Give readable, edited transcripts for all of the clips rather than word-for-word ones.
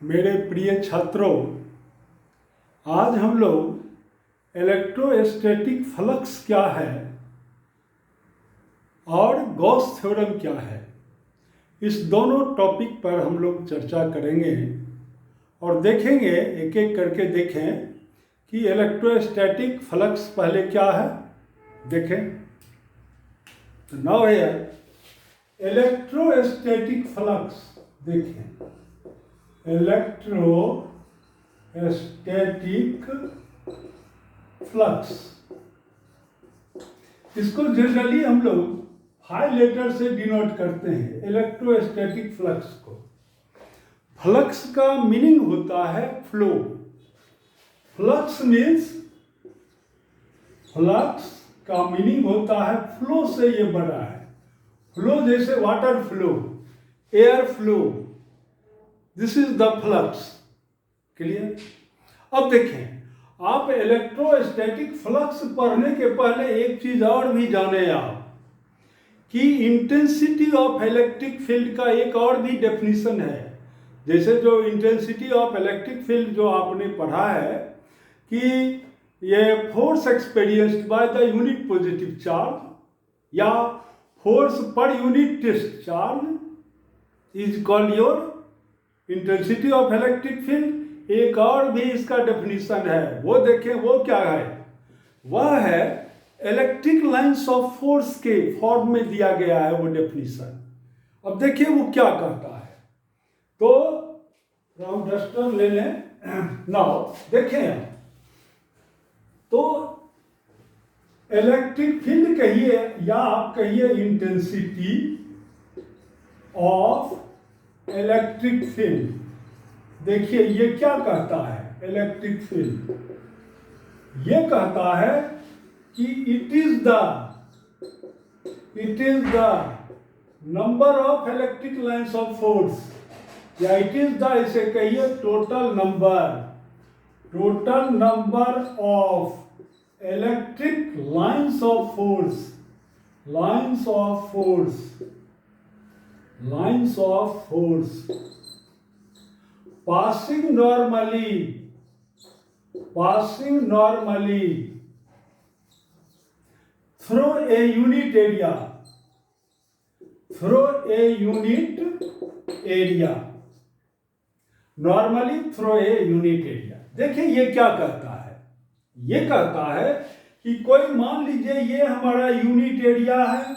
मेरे प्रिय छात्रों, आज हम लोग इलेक्ट्रोस्टैटिक फ्लक्स क्या है और गॉस थ्योरम क्या है, इस दोनों टॉपिक पर हम लोग चर्चा करेंगे और देखेंगे, एक एक करके देखें कि इलेक्ट्रोस्टैटिक फ्लक्स पहले क्या है। देखें तो नाउ है इलेक्ट्रोस्टैटिक फ्लक्स। देखें, इलेक्ट्रोस्टैटिक फ्लक्स, इसको जनरली हम लोग 5 लेटर से डिनोट करते हैं। इलेक्ट्रोस्टैटिक फ्लक्स को, फ्लक्स का मीनिंग होता है फ्लो। फ्लक्स मीन्स, फ्लक्स का मीनिंग होता है फ्लो से ये बना है। फ्लो जैसे water flow, air flow, this is the flux. Clear? अब देखें, आप इलेक्ट्रोस्टैटिक फ्लक्स पढ़ने के पहले एक चीज और भी जाने आप कि इंटेंसिटी ऑफ इलेक्ट्रिक फील्ड का एक और भी डेफिनेशन है। जैसे जो इंटेंसिटी ऑफ इलेक्ट्रिक फील्ड जो आपने पढ़ा है कि ये force experienced by the unit positive charge या फोर्स पर unit test charge is called your intensity of electric field. एक और भी इसका डेफिनेशन है, वो देखें, वो क्या है? वह है इलेक्ट्रिक लाइंस ऑफ फोर्स के फॉर्म में दिया गया है वो डेफिनेशन। अब देखिए वो क्या कहता है। तो राउंड डस्टर ले लें। नाउ देखें, तो इलेक्ट्रिक फील्ड कहिए या आप कहिए इंटेंसिटी ऑफ इलेक्ट्रिक फील्ड। देखिए ये क्या कहता है इलेक्ट्रिक फील्ड? ये कहता है कि it is the number of electric lines of force, या इट इज द, इसे कहिए total number of electric lines of force, lines of force passing normally through a unit area, normally through a unit area। देखिए ये क्या कहता है? ये कहता है कि कोई, मान लीजिए ये हमारा यूनिट एरिया है,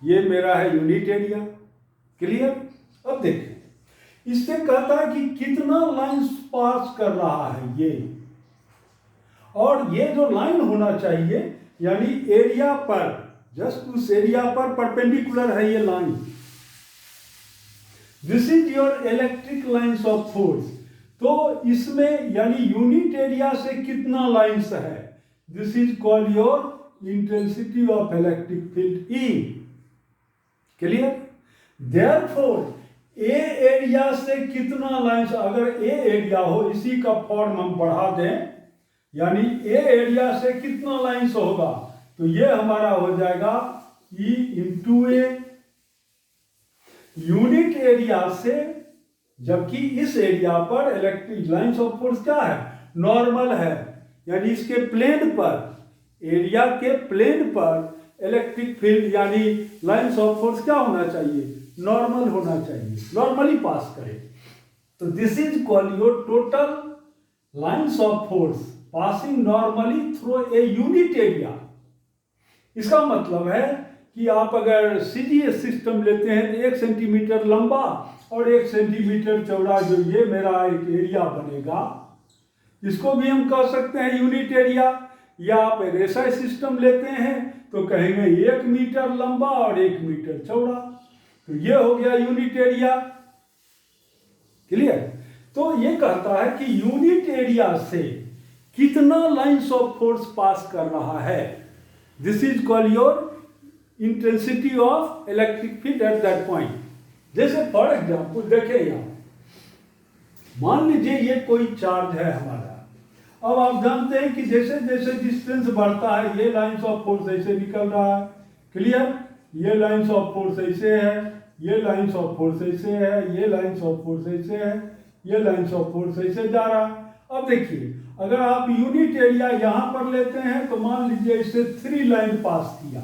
ये मेरा है यूनिट एरिया। क्लियर? अब देखिए, इससे कहता है कि कितना लाइंस पास कर रहा है ये, और ये जो लाइन होना चाहिए यानी एरिया पर, जस्ट उस एरिया पर परपेंडिकुलर है ये line. This is your electric lines of force. तो इसमें यानी यूनिट एरिया से कितना लाइंस है, this is called your intensity of electric field E। Clear? Therefore A area से कितना लाइंस, अगर ए एरिया हो, इसी का फॉर्म हम बढ़ा दें, यानी ए एरिया से कितना लाइंस होगा, तो ये हमारा हो जाएगा E इंटू ए। यूनिट एरिया से, जबकि इस एरिया पर इलेक्ट्रिक लाइंस ऑफ फोर्स क्या है? नॉर्मल है, यानी इसके प्लेन पर, एरिया के प्लेन पर इलेक्ट्रिक फील्ड यानी लाइंस ऑफ फोर्स क्या होना चाहिए? नॉर्मल होना चाहिए, नॉर्मली पास करे। तो this is called your total lines of force passing normally through a unit area. इसका मतलब है कि आप अगर सीजीएस सिस्टम लेते हैं तो 1 सेंटीमीटर लंबा और 1 सेंटीमीटर चौड़ा जो ये मेरा एक एरिया बनेगा, इसको भी हम कह सकते हैं यूनिट एरिया। या आप रेसा सिस्टम लेते हैं तो कहेंगे 1 मीटर लंबा और 1 मीटर चौड़ा, तो ये हो गया यूनिट एरिया। क्लियर? तो ये कहता है कि यूनिट एरिया से कितना लाइंस ऑफ फोर्स पास कर रहा है, this is called your intensity of electric field at that point. जैसे फॉर एग्जांपल देखें, यहां मान लीजिए ये कोई चार्ज है हमारा। अब आप जानते हैं कि जैसे जैसे डिस्टेंस बढ़ता है ये लाइंस ऑफ फोर्स ऐसे निकल रहा है। क्लियर? ये लाइंस ऑफ फोर्स ऐसे है, ये लाइन्स ऑफ फोर्स ऐसे है, ये लाइन्स ऑफ फोर्स ऐसे है, ये लाइन्स ऑफ फोर्स ऐसे जा रहा है। अब देखिए, अगर आप यूनिट एरिया यहाँ पर लेते हैं तो मान लीजिए इससे 3 लाइन पास किया,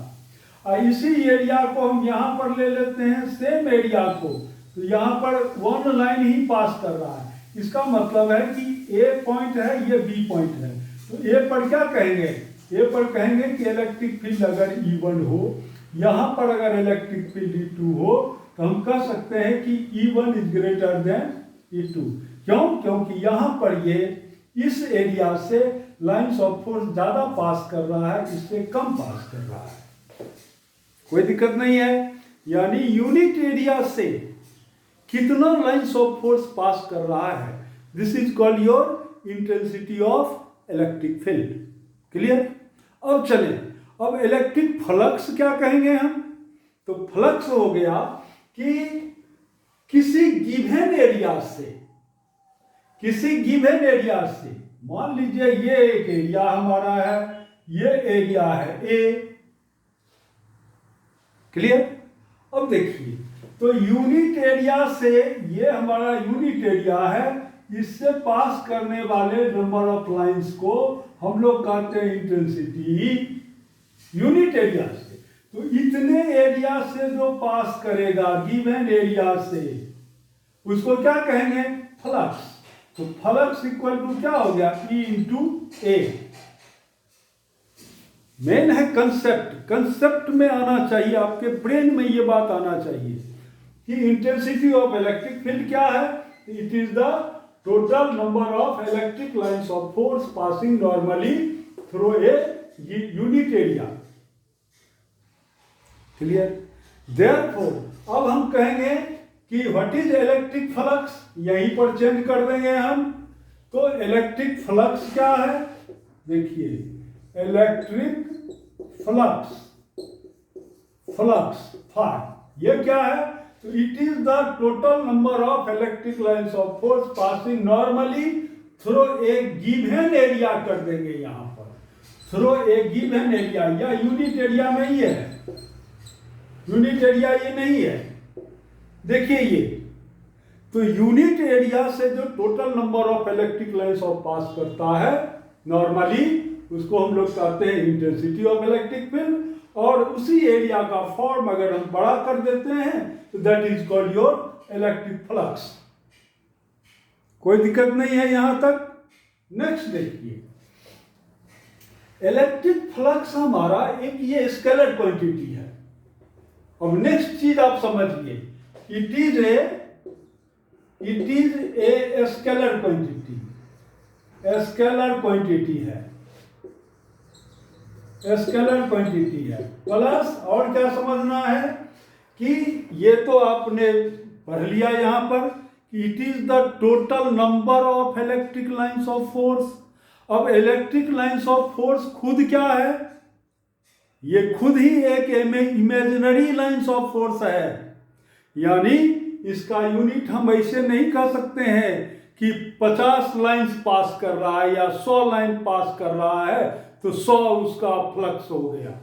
और इसी एरिया को हम यहाँ पर ले लेते हैं सेम एरिया को, तो यहाँ पर 1 लाइन ही पास कर रहा है। इसका मतलब है कि ए पॉइंट है, ये बी पॉइंट है। तो ए पर क्या कहेंगे? ए पर कहेंगे कि इलेक्ट्रिक फील्ड अगर E1 हो, यहाँ पर अगर इलेक्ट्रिक फील्ड E2 हो, तो हम कह सकते हैं कि E1 is greater than E2। क्यों? क्योंकि यहाँ पर ये इस एरिया से लाइन्स ऑफ फोर्स ज़्यादा पास कर रहा है, इससे कम पास कर रहा है। कोई दिक्कत नहीं है। यानी यूनिट एरिया से कितना लाइन्स ऑफ फोर्स पास कर रहा है, this is called your intensity of electric field. Clear? अब चलें, अब इलेक्ट्रिक फ्लक्स क्या कहेंगे हम? तो फ्लक्स हो गया कि किसी गिवन एरिया से, मान लीजिए ये एक एरिया हमारा है, ये एरिया है ए। क्लियर? अब देखिए, तो यूनिट एरिया से, ये हमारा यूनिट एरिया है, इससे पास करने वाले नंबर ऑफ लाइंस को हम लोग कहते हैं इंटेंसिटी यूनिट एरिया से। तो इतने एरिया से जो पास करेगा गिवन एरिया से, उसको क्या कहेंगे? फ्लक्स। तो फ्लक्स इक्वल टू क्या हो गया? E इंटू ए। मेन है कंसेप्ट में आना चाहिए, आपके ब्रेन में ये बात आना चाहिए कि इंटेंसिटी ऑफ इलेक्ट्रिक फील्ड क्या है? It is the total number of electric lines of force passing normally through a unit area. Clear? Therefore अब हम कहेंगे कि व्हाट इज इलेक्ट्रिक फ्लक्स, यहीं पर चेंज कर देंगे हम। तो इलेक्ट्रिक फ्लक्स क्या है? देखिए, इलेक्ट्रिक फ्लक्स ये क्या है? तो it is the total number of electric lines of force passing normally through a given area कर देंगे यहां पर, थ्रू ए गिवन एरिया। या यूनिट एरिया नहीं है, यूनिट एरिया ये नहीं है। देखिए ये, तो यूनिट एरिया से जो total number of electric lines of pass करता है नॉर्मली, उसको हम लोग कहते हैं इंटेंसिटी ऑफ इलेक्ट्रिक फील्ड। और उसी एरिया का फॉर्म अगर हम बड़ा कर देते हैं तो that is called your electric flux. कोई दिक्कत नहीं है यहां तक। नेक्स्ट देखिए, इलेक्ट्रिक फ्लक्स हमारा एक ये स्केलर क्वांटिटी है। अब नेक्स्ट चीज आप समझिए, it is a scalar quantity, scalar quantity है, स्केलर क्वांटिटी है। प्लस और क्या समझना है कि ये तो आपने पढ़ लिया यहां पर कि it is the total number of electric lines of force. अब इलेक्ट्रिक लाइन्स ऑफ फोर्स खुद क्या है? ये खुद ही एक इमेजिनरी लाइन्स ऑफ फोर्स है। यानी इसका यूनिट हम ऐसे नहीं कह सकते हैं कि 50 लाइन्स पास कर रहा है या 100 लाइन पास कर रहा है तो 100 उसका फ्लक्स हो गया,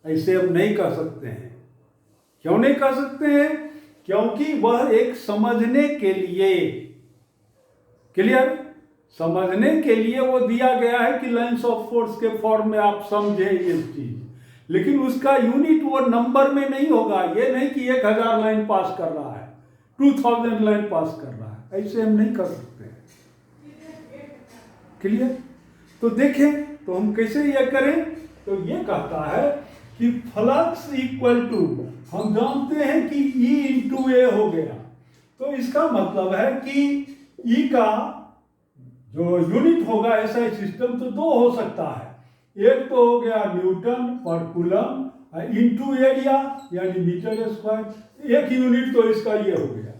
ऐसे हम नहीं कह सकते हैं। क्यों नहीं कह सकते हैं? क्योंकि वह एक समझने के लिए, क्लियर, समझने के लिए वो दिया गया है कि लाइन्स ऑफ फोर्स के फॉर्म में आप समझे ये चीज, लेकिन उसका यूनिट वो नंबर में नहीं होगा। ये नहीं कि 1000 लाइन पास कर रहा है, 2000 लाइन पास कर रहा है, ऐसे हम नहीं कर सकते। क्लियर? तो देखें तो हम कैसे ये करें? तो ये कहता है कि फ्लक्स इक्वल टू, हम जानते हैं कि E इंटू ए हो गया। तो इसका मतलब है कि E का जो यूनिट होगा ऐसा सिस्टम तो 2 हो सकता है। एक तो हो गया न्यूटन पर कूलम इंटू एरिया यानी मीटर स्क्वायर, एक यूनिट तो इसका ये हो गया।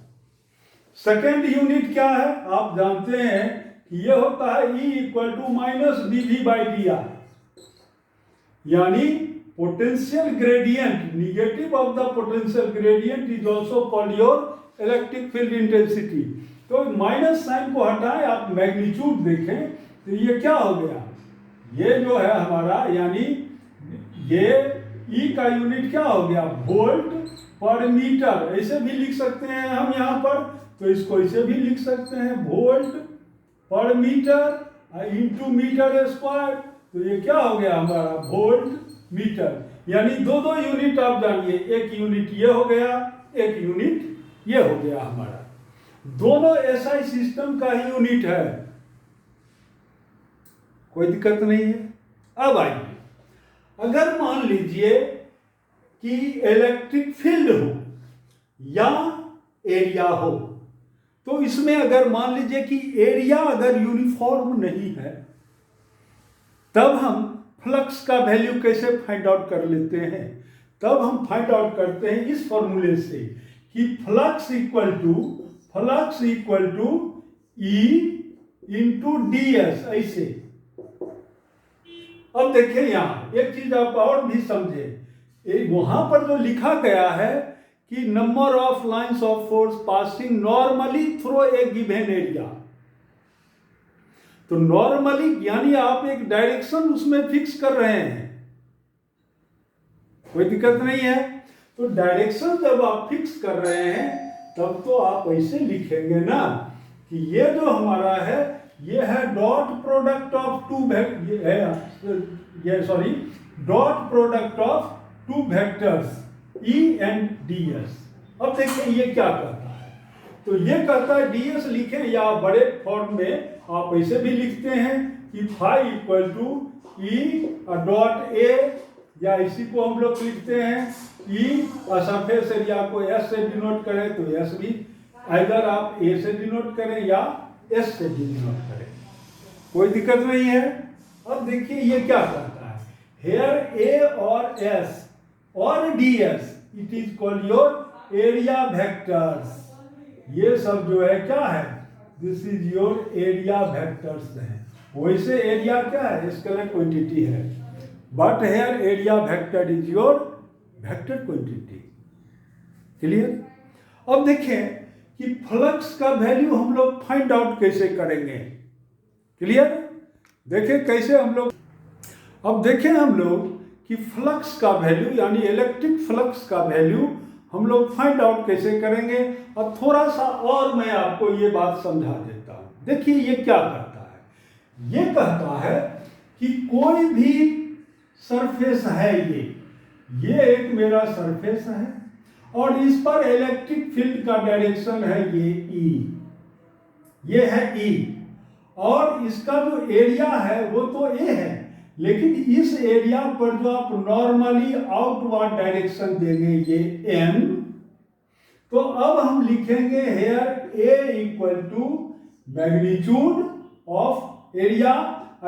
सेकेंड यूनिट क्या है? आप जानते हैं कि ये होता है E equal to minus dV by dr, यानी potential gradient, negative of the potential gradient is also called your electric field intensity. तो माइनस साइन को हटाएं, आप मैग्नीट्यूड देखें तो ये क्या हो गया? ये जो है हमारा, यानी ये E का यूनिट क्या हो गया? वोल्ट पर मीटर, ऐसे भी लिख सकते हैं हम यहाँ पर, तो इसको ऐसे भी लिख सकते हैं वोल्ट पर मीटर इंटू मीटर स्क्वायर। तो ये क्या हो गया हमारा वोल्ट मीटर, यानी दो दो यूनिट आप जानिए, एक यूनिट ये हो गया, एक यूनिट ये हो गया हमारा, दोनों एसआई सिस्टम का ही यूनिट है, कोई दिक्कत नहीं है। अब आइए, अगर मान लीजिए कि इलेक्ट्रिक फील्ड हो या एरिया हो, तो इसमें अगर मान लीजिए कि एरिया अगर यूनिफॉर्म नहीं है, तब हम फ्लक्स का वैल्यू कैसे फाइंड आउट कर लेते हैं? तब हम फाइंड आउट करते हैं इस फॉर्मूले से कि flux equal to E into D S, ऐसे। अब देखिए यहां एक चीज आप और भी समझे, वहां पर जो लिखा गया है कि number of lines of force passing normally through a given area, तो नॉर्मली यानी आप एक डायरेक्शन उसमें फिक्स कर रहे हैं, कोई दिक्कत नहीं है। तो डायरेक्शन जब आप फिक्स कर रहे हैं तब तो आप ऐसे लिखेंगे ना कि ये जो हमारा है ये है dot product of dot product of two vectors E and D S. अब देखिए ये क्या कहता है, तो ये कहता है डी एस लिखें या बड़े फॉर्म में आप ऐसे भी लिखते हैं कि phi equal to E dot A, या इसी को हम लोग लिखते हैं ई सरफेस एरिया को एस से डिनोट करें तो एस भी, इधर आप ए से डिनोट करें या एस से डिनोट करें, कोई दिक्कत नहीं है। अब देखिए ये क्या कहता है, हेयर ए और एस और D S it is called your area vectors. ये सब जो है क्या है, this is your area vectors है। वैसे एरिया क्या है, स्केलर क्वांटिटी है, but here area vector is your vector quantity. Clear? अब देखें कि फ्लक्स का वैल्यू हम लोग फाइंड आउट कैसे करेंगे। क्लियर? देखें कैसे हम लोग, अब देखें हम लोग कि फ्लक्स का वैल्यू यानी इलेक्ट्रिक फ्लक्स का वैल्यू हम लोग फाइंड आउट कैसे करेंगे। अब थोड़ा सा और मैं आपको ये बात समझा देता हूं। देखिए ये क्या कहता है, ये कहता है कि कोई भी सरफेस है, ये एक मेरा सरफेस है और इस पर इलेक्ट्रिक फील्ड का डायरेक्शन है ये ई, ये है ई, और इसका जो एरिया है वो तो ए है, लेकिन इस एरिया पर जो आप नॉर्मली आउटवर्ड डायरेक्शन देंगे ये एन, तो अब हम लिखेंगे here A equal to magnitude of area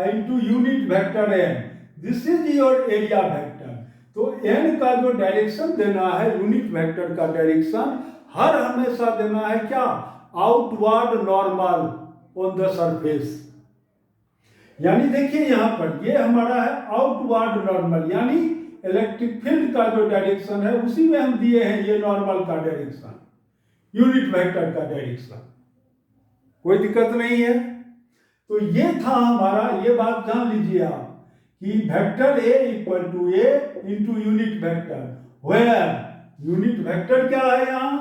into unit vector N, this is your area vector. तो एन का जो डायरेक्शन देना है यूनिट वेक्टर का डायरेक्शन हर हमेशा देना है क्या, outward normal on the surface. यानी देखिए यहां पर ये हमारा है आउटवर्ड नॉर्मल, यानी इलेक्ट्रिक फील्ड का जो डायरेक्शन है उसी में हम दिए हैं ये नॉर्मल का डायरेक्शन, यूनिट वेक्टर का डायरेक्शन, कोई दिक्कत नहीं है। तो ये था हमारा, ये बात जान लीजिए आप कि vector A equal to A into unit vector, where unit vector क्या है, यहां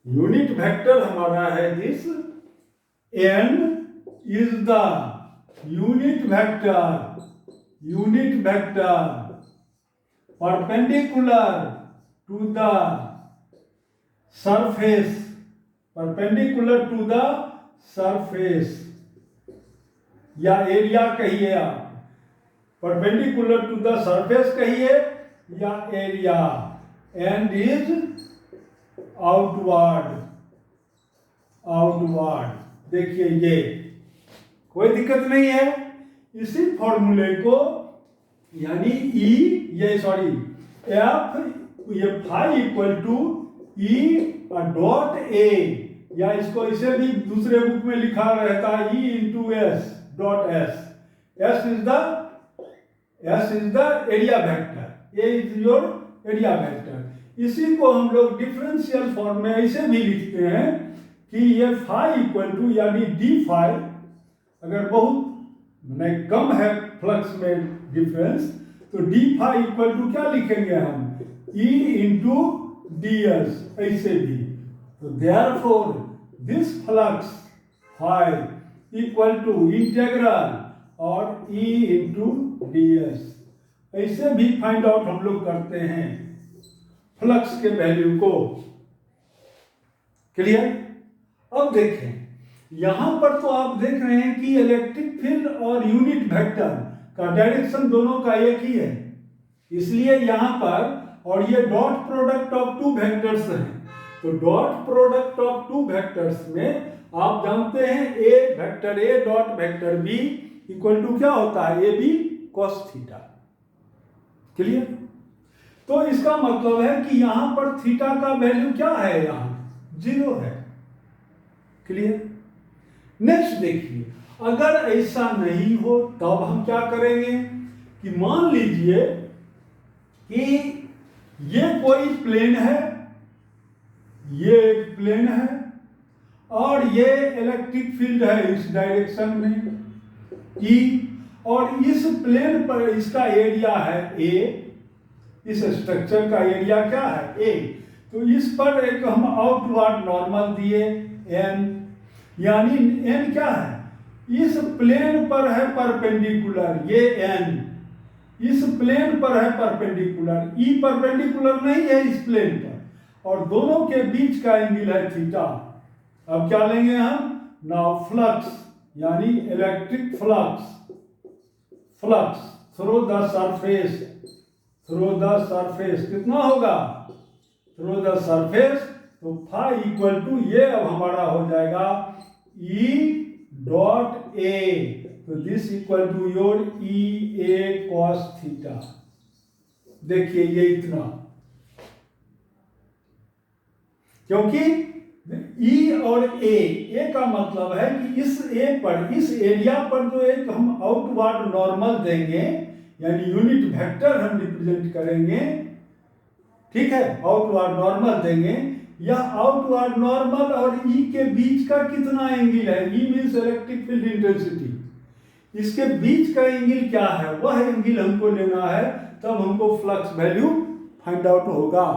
यूनिट वेक्टर हमारा है this N is the unit vector perpendicular to the surface, perpendicular to the surface, या एरिया कहिए आप, परपेंडिकुलर टू द सरफेस कहिए या एरिया, एंड इज आउटवर्ड। देखिए ये कोई दिक्कत नहीं है। इसी फॉर्मूले को यानी ई ये सॉरी एफ ये phi equal to E dot A, या इसको इसे भी दूसरे बुक में लिखा रहता है E into S dot S, S is the area vector, A is your area vector. इसी को हम लोग डिफरेंशियल फॉर्म में ऐसे भी लिखते हैं कि ये फाई इक्वल टू यानी डी फाई, अगर बहुत नहीं कम है फ्लक्स में डिफरेंस तो डी फाई इक्वल टू क्या लिखेंगे हम, E इंटू ds, ऐसे भी। तो therefore this flux phi equal to integral और E इंटू ds। ऐसे भी फाइंड आउट हम लोग करते हैं फ्लक्स के वैल्यू को। क्लियर? अब देखें, यहां पर तो आप देख रहे हैं कि इलेक्ट्रिक फील्ड और यूनिट वेक्टर का डायरेक्शन दोनों का एक ही है, इसलिए यहां पर, और ये dot product of two vectors है, तो dot product of two vectors में आप जानते हैं A vector A dot vector B equal to क्या होता है, A B cos theta. Clear? तो इसका मतलब है कि यहां पर थीटा का वैल्यू क्या है, यहां 0 है। क्लियर? नेक्स्ट देखिए, अगर ऐसा नहीं हो तब हम क्या करेंगे कि मान लीजिए कि ये कोई प्लेन है, ये एक प्लेन है और ये इलेक्ट्रिक फील्ड है इस डायरेक्शन में E, और इस प्लेन पर इसका एरिया है A, इस स्ट्रक्चर का एरिया क्या है A। तो इस पर एक हम आउटवर्ड नॉर्मल दिए N, यानी N क्या है, इस प्लेन पर है परपेंडिकुलर, ये N इस प्लेन पर है परपेंडिकुलर, E परपेंडिकुलर नहीं है इस प्लेन पर, और दोनों के बीच का एंगल है थीटा। अब क्या लेंगे हम, नाउ फ्लक्स यानी electric flux, flux through the surface, through the surface कितना होगा, थ्रू द सरफेस, तो फाई इक्वल टू ये अब हमारा हो जाएगा E डॉट A, तो this equal to your E A cos theta. देखिए ये इतना, क्योंकि E और A का मतलब है कि इस A पर, इस एरिया पर जो एक हम आउटवर्ड नॉर्मल देंगे, यानी यूनिट वेक्टर हम रिप्रेजेंट करेंगे, ठीक है, आउटवर्ड नॉर्मल देंगे, यह आउटवर्ड नॉर्मल और E के बीच का कितना एंगल है, E means electric field intensity, इसके बीच का एंगल क्या है, वह एंगल हमको लेना है, तब हमको फ्लक्स वैल्यू फाइंड आउट होगा।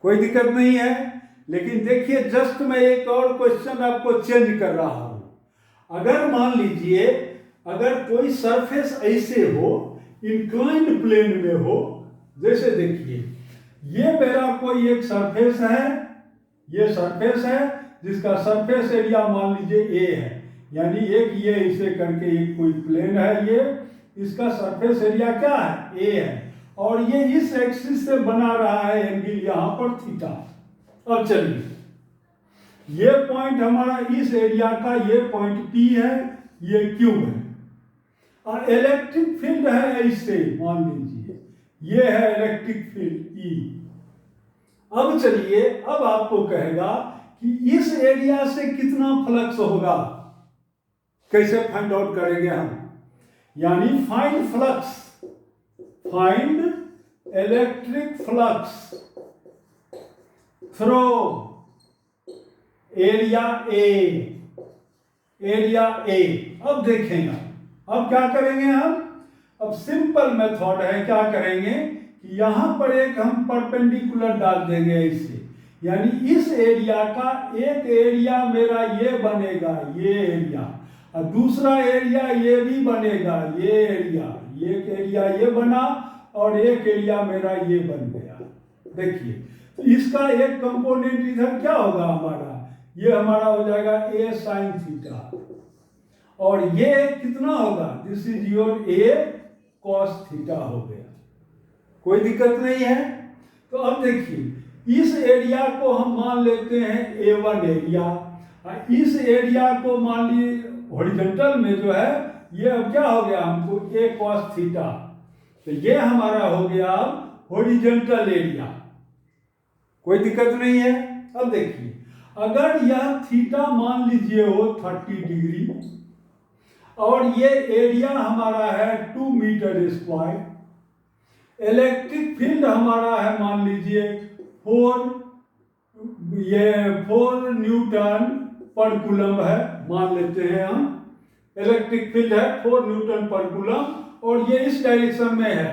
कोई दिक्कत नहीं है। लेकिन देखिए, जस्ट मैं एक और क्वेश्चन आपको चेंज कर रहा हूं। अगर मान लीजिए अगर कोई सरफेस ऐसे हो, इंक्लाइंड प्लेन में हो, जैसे देखिए ये मेरा कोई एक सरफेस है, ये सरफेस है जिसका सरफेस एरिया मान लीजिए A है, यानी एक ये इसे करके एक कोई प्लेन है, ये इसका सरफेस एरिया क्या है A है, और ये इस एक्सिस से बना रहा है एंगल यहां पर थीटा। अब चलिए ये पॉइंट हमारा इस एरिया का, ये पॉइंट P है, ये Q है, और इलेक्ट्रिक फील्ड है ऐसे, मान लीजिए ये है इलेक्ट्रिक फील्ड E। अब चलिए, अब आपको कहेगा कि इस एरिया से कितना फ्लक्स होगा, कैसे फाइंड आउट करेंगे हम, यानी find flux, find electric flux through area A, area A। अब देखेंगे, अब क्या करेंगे हम, अब सिंपल मेथड है, क्या करेंगे कि यहां पर एक हम परपेंडिकुलर डाल देंगे ऐसे, यानी इस एरिया का एक एरिया मेरा ये बनेगा, ये एरिया, और दूसरा एरिया ये भी बनेगा, ये एरिया, एक एरिया ये बना और एक एरिया मेरा ये बन गया। देखिए, तो इसका एक कंपोनेंट इधर क्या होगा हमारा, ये हमारा हो जाएगा A sin थीटा, और ये कितना होगा, this is your A cos theta हो गया। कोई दिक्कत नहीं है। तो अब देखिए, इस एरिया को हम मान लेते हैं A1 एरिया, और इस एरिया को मान लीजिए हॉरिजॉन्टल में जो है, ये अब क्या हो गया हमको A cos थीटा, तो ये हमारा हो गया अब हॉरिजॉन्टल एरिया। कोई दिक्कत नहीं है। अब देखिए, अगर यह थीटा मान लीजिए हो 30 डिग्री, और ये एरिया हमारा है 2 मीटर स्क्वायर, इलेक्ट्रिक फील्ड हमारा है मान लीजिए 4 न्यूटन पर कूलम है, मान लेते हैं हम, इलेक्ट्रिक फील्ड है 4 न्यूटन पर कूलम, और ये इस डायरेक्शन में है,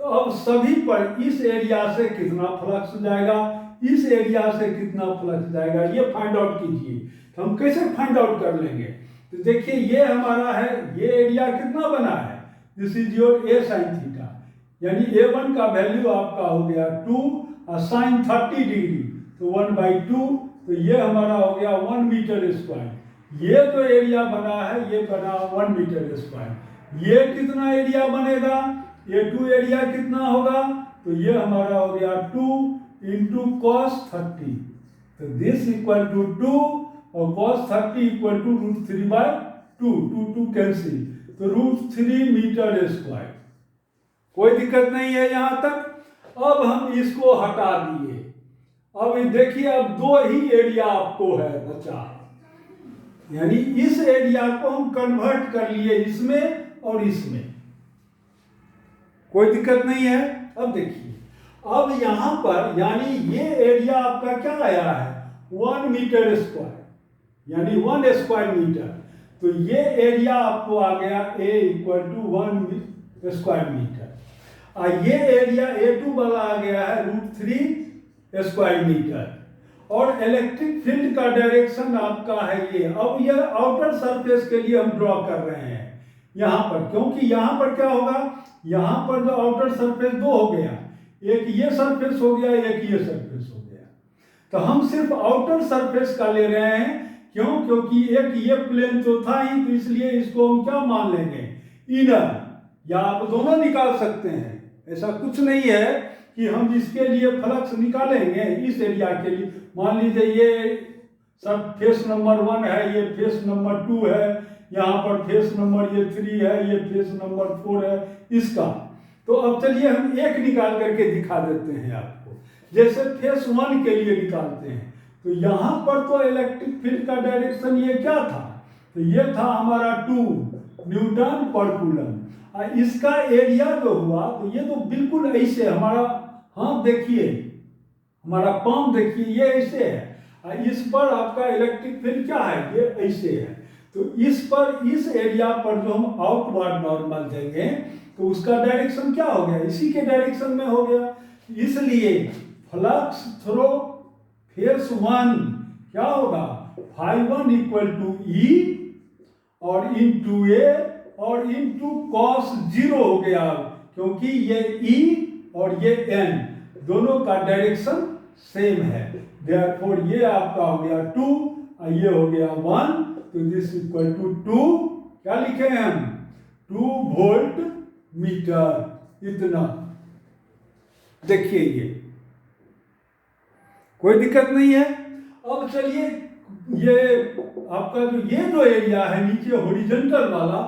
तो अब सभी पर इस एरिया से कितना फ्लक्स जाएगा, इस एरिया से कितना फ्लक्स जाएगा, ये फाइंड आउट कीजिए। तो हम कैसे फाइंड आउट कर लेंगे? तो देखिए ये हमारा है, ये एरिया कितना बना है, this is your A sine theta, यानी A1 का वैल्यू आपका हो गया 2 और साइन 30 डिग्री तो 1/2, तो ये हमारा हो गया 1 मीटर स्क्वायर। ये जो एरिया बना है ये बना 1 मीटर स्क्वायर। ये कितना एरिया बनेगा, A2 एरिया कितना होगा, तो ये हमारा हो गया 2 इंटू cos 30, तो दिस इक्वल टू 2 और cos 30 इक्वल टू √3/2, 2 कैंसिल, तो √3 मीटर स्क्वायर। कोई दिक्कत नहीं है यहाँ तक। अब हम इसको हटा दिए, अब देखिए अब दो ही एरिया आपको है बचा, यानी इस एरिया को हम कन्वर्ट कर लिए इसमें और इसमें, कोई दिक्कत नहीं है। अब देखिए अब यहां पर यानी ये एरिया आपका क्या आया है 1 मीटर स्क्वायर, यानी 1 स्क्वायर मीटर, तो ये एरिया आपको आ गया A equal to 1 square metre, और ये एरिया A2 वाला आ गया है √3 स्क्वायर मीटर, और इलेक्ट्रिक फील्ड का डायरेक्शन आपका है ये। अब ये आउटर सरफेस के लिए हम ड्रॉ कर रहे हैं यहाँ पर, क्योंकि यहाँ पर क्या होगा, यहाँ पर जो आउटर सरफेस दो हो गया, एक ये सरफेस हो गया, एक ये सरफेस हो गया, तो हम सिर्फ आउटर सरफेस का ले रहे हैं। क्यों? क्योंकि एक ये प्लेन तो था ही, तो इसलिए इसको हम क्या मान लेंगे, इनर, या आप दोनों निकाल सकते हैं, ऐसा कुछ नहीं है कि हम इसके लिए फ्लक्स निकालेंगे इस एरिया के लिए। मान लीजिए ये सब फेस नंबर 1 है, ये फेस नंबर 2 है, यहाँ पर फेस नंबर ये 3 है, ये फेस नंबर 4 है इसका। तो अब चलिए हम एक निकाल करके दिखा देते हैं आपको, जैसे फेस 1 के लिए निकालते हैं। तो यहाँ पर तो इलेक्ट्रिक फील्ड का डायरेक्शन ये क्या था, तो ये था हमारा 2 न्यूटन पर कूलम, और इसका एरिया जो हुआ तो ये तो बिल्कुल ऐसे हमारा हाथ देखिए, हमारा पाम देखिए, ये ऐसे है, और इस पर आपका इलेक्ट्रिक फील्ड क्या है, ये ऐसे है। तो इस पर इस एरिया पर जो हम आउटवर्ड नॉर्मल देंगे तो उसका डायरेक्शन क्या हो गया, इसी के डायरेक्शन में हो गया। इसलिए फ्लक्स थ्रो फेस 1 क्या होगा, φ1 इक्वल टू E और इंटू A और इंटू cos 0 हो गया, क्योंकि ये E और ये N दोनों का डायरेक्शन सेम है। देयरफॉर ये आपका हो गया 2 और ये हो गया 1, तो दिस इक्वल टू 2, क्या लिखे हैं हम, 2 वोल्ट मीटर, इतना। देखिए ये कोई दिक्कत नहीं है। अब चलिए ये आपका जो एरिया है नीचे हॉरिजॉन्टल वाला,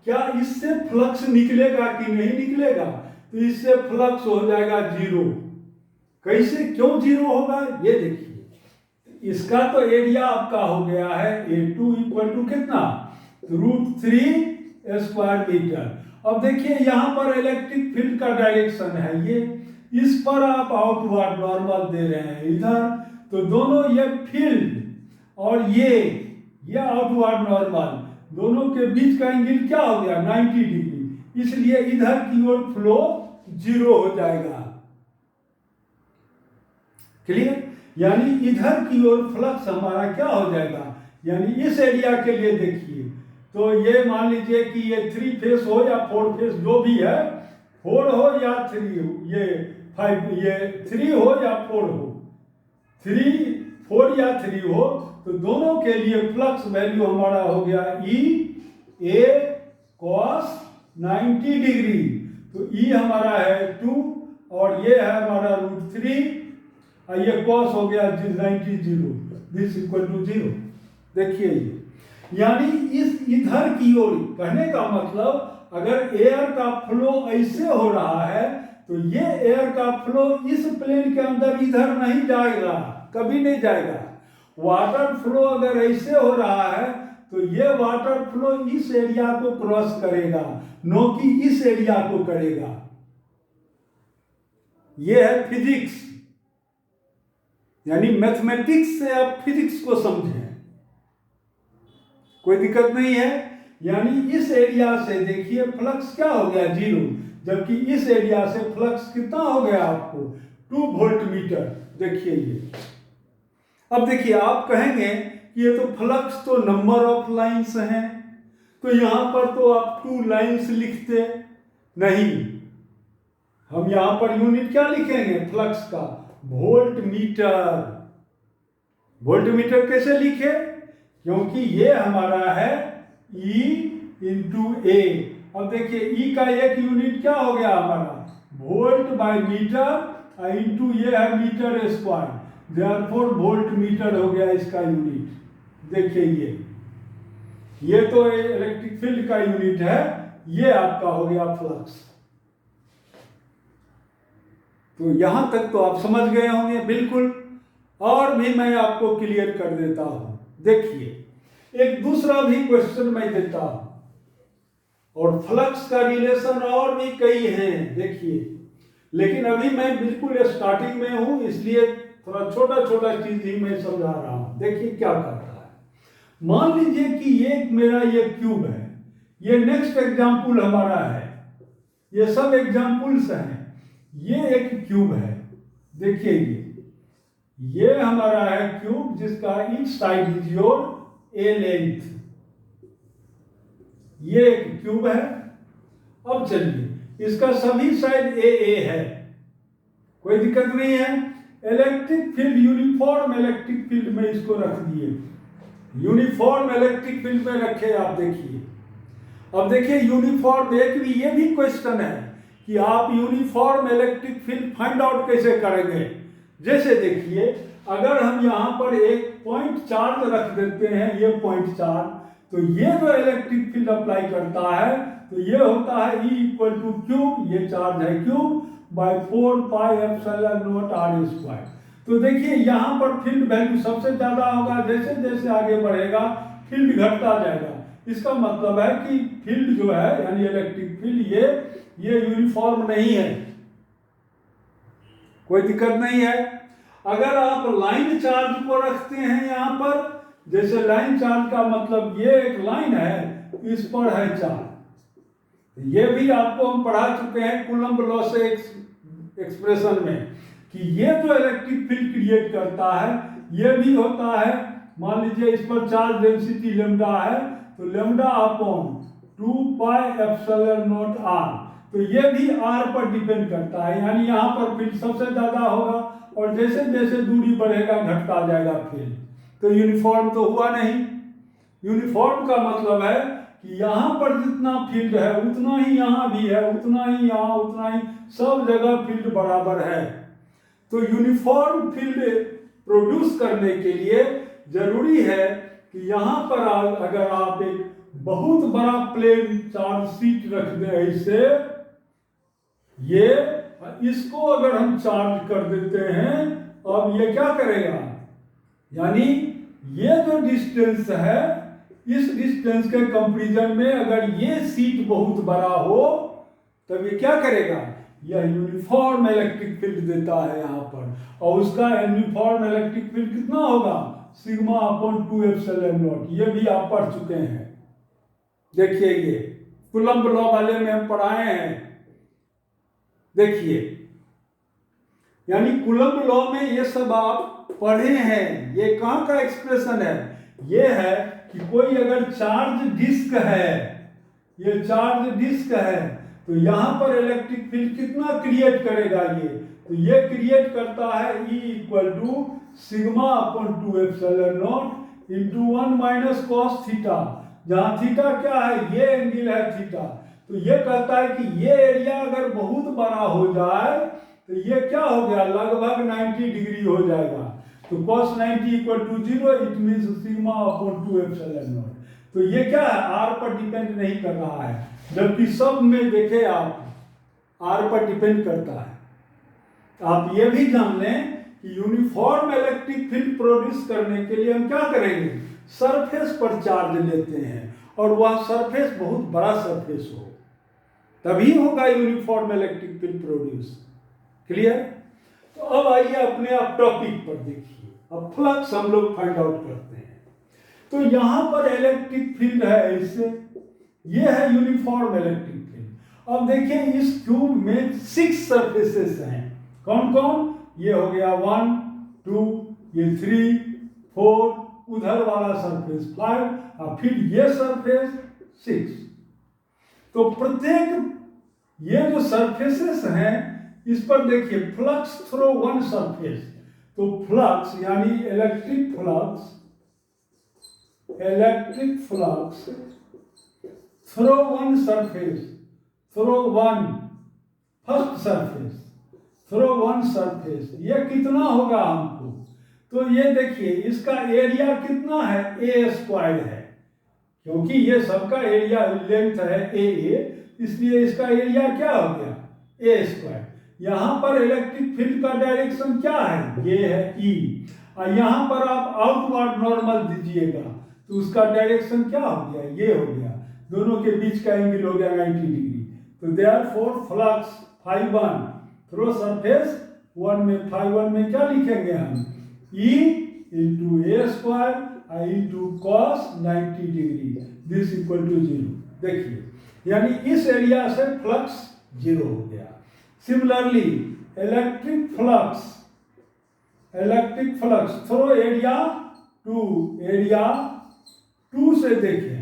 क्या इससे फ्लक्स निकलेगा कि नहीं निकलेगा, तो इससे फ्लक्स हो जाएगा 0। कैसे, क्यों 0 होगा, ये देखिए इसका तो एरिया आपका हो गया है A2 इक्वल टू कितना, √3 स्क्वायर मीटर। अब देखिए यहाँ पर इलेक्ट्रिक फील्ड का डायरेक्शन है ये, इस पर आप आउटवर्ड नॉर्मल दे रहे हैं इधर, तो दोनों ये फील्ड और ये आउटवर्ड नॉर्मल दोनों के बीच का एंगल क्या हो गया 90 डिग्री, इसलिए इधर की ओर फ्लो 0 हो जाएगा। क्लियर, यानी इधर की ओर फ्लक्स हमारा क्या हो जाएगा, यानी इस एरिया के लिए देखिए, तो ये मान लीजिए कि ये 3 फेस हो या 4 फेस जो भी है, 4 हो या 3 हो, ये 5, ये 3 हो या 4 हो, 3, 4 या 3 हो, तो दोनों के लिए फ्लक्स वैल्यू हमारा हो गया E A cos 90 डिग्री, तो E हमारा है 2 और ये है हमारा √3 और ये cos हो गया 90 0, दिस इक्वल टू 0। देखिए ये यानी इस इधर की ओर, कहने का मतलब अगर एयर का फ्लो ऐसे हो रहा है तो ये एयर का फ्लो इस प्लेन के अंदर इधर नहीं जाएगा, कभी नहीं जाएगा। वाटर फ्लो अगर ऐसे हो रहा है तो ये वाटर फ्लो इस एरिया को क्रॉस करेगा, नो कि इस एरिया को करेगा। ये है फिजिक्स, यानी मैथमेटिक्स से आप फिजिक्स को समझें, कोई दिक्कत नहीं है। यानी इस एरिया से देखिए फ्लक्स क्या हो गया 0, जबकि इस एरिया से फ्लक्स कितना हो गया आपको 2 वोल्ट मीटर। देखिए ये, अब देखिए आप कहेंगे कि ये तो फ्लक्स तो नंबर ऑफ लाइंस हैं, तो यहां पर तो आप 2 लाइंस लिखते नहीं, हम यहां पर यूनिट क्या लिखेंगे फ्लक्स का, वोल्ट मीटर। वोल्ट मीटर कैसे लिखे, क्योंकि ये हमारा है E इंटू ए। अब देखिए E का एक यूनिट क्या हो गया हमारा वोल्ट बाय मीटर, इंटू ये है metre square, therefore volt metre हो गया इसका यूनिट। देखिए ये तो इलेक्ट्रिक फील्ड का यूनिट है, ये आपका हो गया फ्लक्स। तो यहां तक तो आप समझ गए होंगे बिल्कुल, और भी मैं आपको क्लियर कर देता हूं। देखिए एक दूसरा भी क्वेश्चन मैं देता हूं, और फ्लक्स का रिलेशन और भी कई हैं देखिए, लेकिन अभी मैं बिल्कुल स्टार्टिंग में हूं, इसलिए थोड़ा छोटा छोटा चीज ही मैं समझा रहा हूं। देखिए क्या करता है, मान लीजिए कि ये मेरा ये क्यूब है, ये नेक्स्ट एग्जाम्पल हमारा है, ये सब एग्जाम्पल्स हैं। ये एक क्यूब है, देखिए ये हमारा है क्यूब जिसका each side is your A length, ये एक क्यूब है। अब चलिए इसका सभी साइड ए है, कोई दिक्कत नहीं है। Electric field uniform electric field में इसको रख दिए, यूनिफॉर्म इलेक्ट्रिक फील्ड में रखे आप। देखिए अब देखिए यूनिफॉर्म, एक भी ये भी क्वेश्चन है कि आप uniform electric field find out कैसे करेंगे। जैसे देखिए अगर हम यहाँ पर एक पॉइंट चार्ज रख देते हैं, ये पॉइंट चार्ज, तो ये जो इलेक्ट्रिक फील्ड अप्लाई करता है तो ये होता है E इक्वल टू क्यूब, ये चार्ज है Q, by 4 pi epsilon naught R square. तो देखिए यहाँ पर फील्ड वैल्यू सबसे ज्यादा होगा, जैसे जैसे आगे बढ़ेगा फील्ड घटता जाएगा। इसका मतलब है कि फील्ड जो है यानी इलेक्ट्रिक फील्ड ये यूनिफॉर्म नहीं है, कोई दिक्कत नहीं है। अगर आप लाइन चार्ज को रखते हैं यहाँ पर, जैसे लाइन चार्ज का मतलब ये एक लाइन है, इस पर है चार्ज, ये भी आपको हम पढ़ा चुके हैं कूलम्ब लॉ से एक्सप्रेशन में, कि ये जो इलेक्ट्रिक फील्ड क्रिएट करता है ये भी होता है, मान लीजिए इस पर चार्ज डेंसिटी लेमडा है, तो lambda upon 2 pi epsilon naught R, तो ये भी आर पर डिपेंड करता है, यानी यहाँ पर फील्ड सबसे ज्यादा होगा, और जैसे जैसे दूरी बढ़ेगा घटता जाएगा फील्ड। तो यूनिफॉर्म तो हुआ नहीं। यूनिफॉर्म का मतलब है कि यहाँ पर जितना फील्ड है उतना ही यहाँ भी है, उतना ही यहाँ, उतना ही सब जगह फील्ड बराबर है। तो यूनिफॉर्म फील्ड प्रोड्यूस करने के लिए जरूरी है कि यहाँ पर अगर आप एक बहुत बड़ा प्लेन चार्ज शीट रख दें ऐसे, ये इसको अगर हम चार्ज कर देते हैं, अब ये क्या करेगा, यानी ये जो डिस्टेंस है इस डिस्टेंस के कंपैरिजन में अगर ये शीट बहुत बड़ा हो तब ये क्या करेगा, यह यूनिफॉर्म इलेक्ट्रिक फील्ड देता है यहाँ पर, और उसका यूनिफॉर्म इलेक्ट्रिक फील्ड कितना होगा, सिग्मा अपॉन 2 एप्सिलॉन नॉट। ये भी आप पढ़ चुके हैं, देखिए ये कूलम्ब लॉ वाले में हम पढ़ाए हैं। देखिए यानी कूलम्ब लॉ में ये सब आप पढ़े हैं। ये कहाँ का एक्सप्रेशन है, ये है कि कोई अगर चार्ज डिस्क है, ये चार्ज डिस्क है, तो यहाँ पर इलेक्ट्रिक फील्ड कितना क्रिएट करेगा, तो ये क्रिएट करता है E equal to sigma upon 2 epsilon naught into 1 minus cos theta, जहाँ थीटा क्या है, ये एंगल है थीटा। तो ये कहता है कि ये एरिया अगर बहुत बड़ा हो जाए तो ये क्या हो गया, लगभग 90 डिग्री हो जाएगा। तो cos 90 equal to 0, it means sigma upon 2 epsilon naught. तो ये क्या है, आर पर डिपेंड नहीं कर रहा है, जबकि सब में देखे आप आर पर डिपेंड करता है। आप ये भी जान लें कि यूनिफॉर्म इलेक्ट्रिक फील्ड प्रोड्यूस करने के लिए हम क्या करेंगे, सरफेस पर चार्ज लेते हैं, और वह सरफेस बहुत बड़ा सरफेस हो, तभी होगा uniform electric field produce. Clear. तो अब आइए अपने आप टॉपिक पर देखिए, अब फ्लक्स हम लोग फाइंड आउट करते हैं। तो यहां पर इलेक्ट्रिक फील्ड है ऐसे, ये है यूनिफॉर्म इलेक्ट्रिक फील्ड, अब देखिए इस क्यूब में 6 सरफेसेस हैं। कौन कौन? ये हो गया 1 2, ये 3 4, उधर वाला सरफेस 5 और फिर ये सरफेस 6। तो प्रत्येक ये जो सरफेसेस हैं इस पर देखिए फ्लक्स थ्रो वन सरफेस। तो फ्लक्स यानी electric flux through one surface, through one first surface, through one surface, ये कितना होगा हमको? तो ये देखिए इसका एरिया कितना है? ए स्क्वायर है, क्योंकि ये सबका एरिया लेंथ है ए, इसलिए इसका एरिया क्या हो गया? ए स्क्वायर। यहाँ पर इलेक्ट्रिक फील्ड का डायरेक्शन क्या है? ये है ई। और यहाँ पर आप आउटवर्ड नॉर्मल दीजिएगा तो उसका डायरेक्शन क्या हो गया? ये हो गया। दोनों के बीच का एंगल हो गया 90 डिग्री। तो देयरफॉर फ्लक्स φ1 थ्रो सरफेस 1 में φ1 में क्या लिखेंगे हम? E into A square I into cos 90 degree, this equal to 0। देखिए यानी इस एरिया से फ्लक्स 0 हो गया। Similarly electric flux throw area 2 से देखें,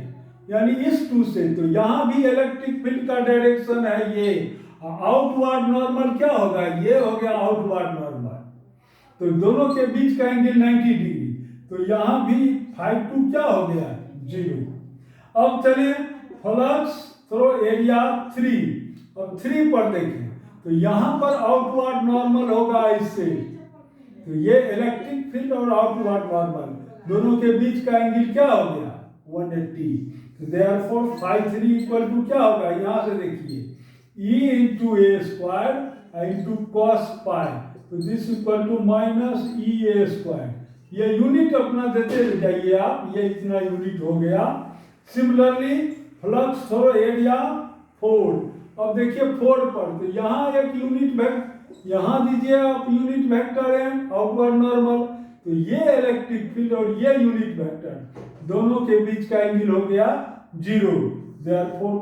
यानी इस 2 से, तो यहां भी इलेक्ट्रिक फील्ड का डायरेक्शन है ये। आउटवर्ड नॉर्मल क्या होगा? ये हो गया आउटवर्ड नॉर्मल। तो दोनों के बीच का एंगल 90 डिग्री, तो यहां भी φ2 क्या हो गया? 0। अब चलिए फ्लक्स थ्रो एरिया 3, अब 3 पर देखें तो यहां पर आउटवर्ड नॉर्मल होगा इससे, तो ये इलेक्ट्रिक फील्ड और आउटवर्ड नॉर्मल दोनों के बीच का एंगल क्या हो गया? 180। तो देयरफॉर φ3 इक्वल टू क्या होगा? यहां से देखिए E into A square into cos pi, तो this equal to minus E A square. ये यूनिट अपना देते जाइए आप, ये इतना यूनिट हो गया। सिमिलरली फ्लक्स थ्रो एरिया 4, अब देखिए 4 पर, तो यहाँ एक यूनिट वेक्टर यहाँ दीजिए आप, यूनिट वेक्टर है आउटवर्ड नॉर्मल, तो ये इलेक्ट्रिक फील्ड और ये यूनिट वेक्टर दोनों के बीच का एंगल हो गया 0। देयरफॉर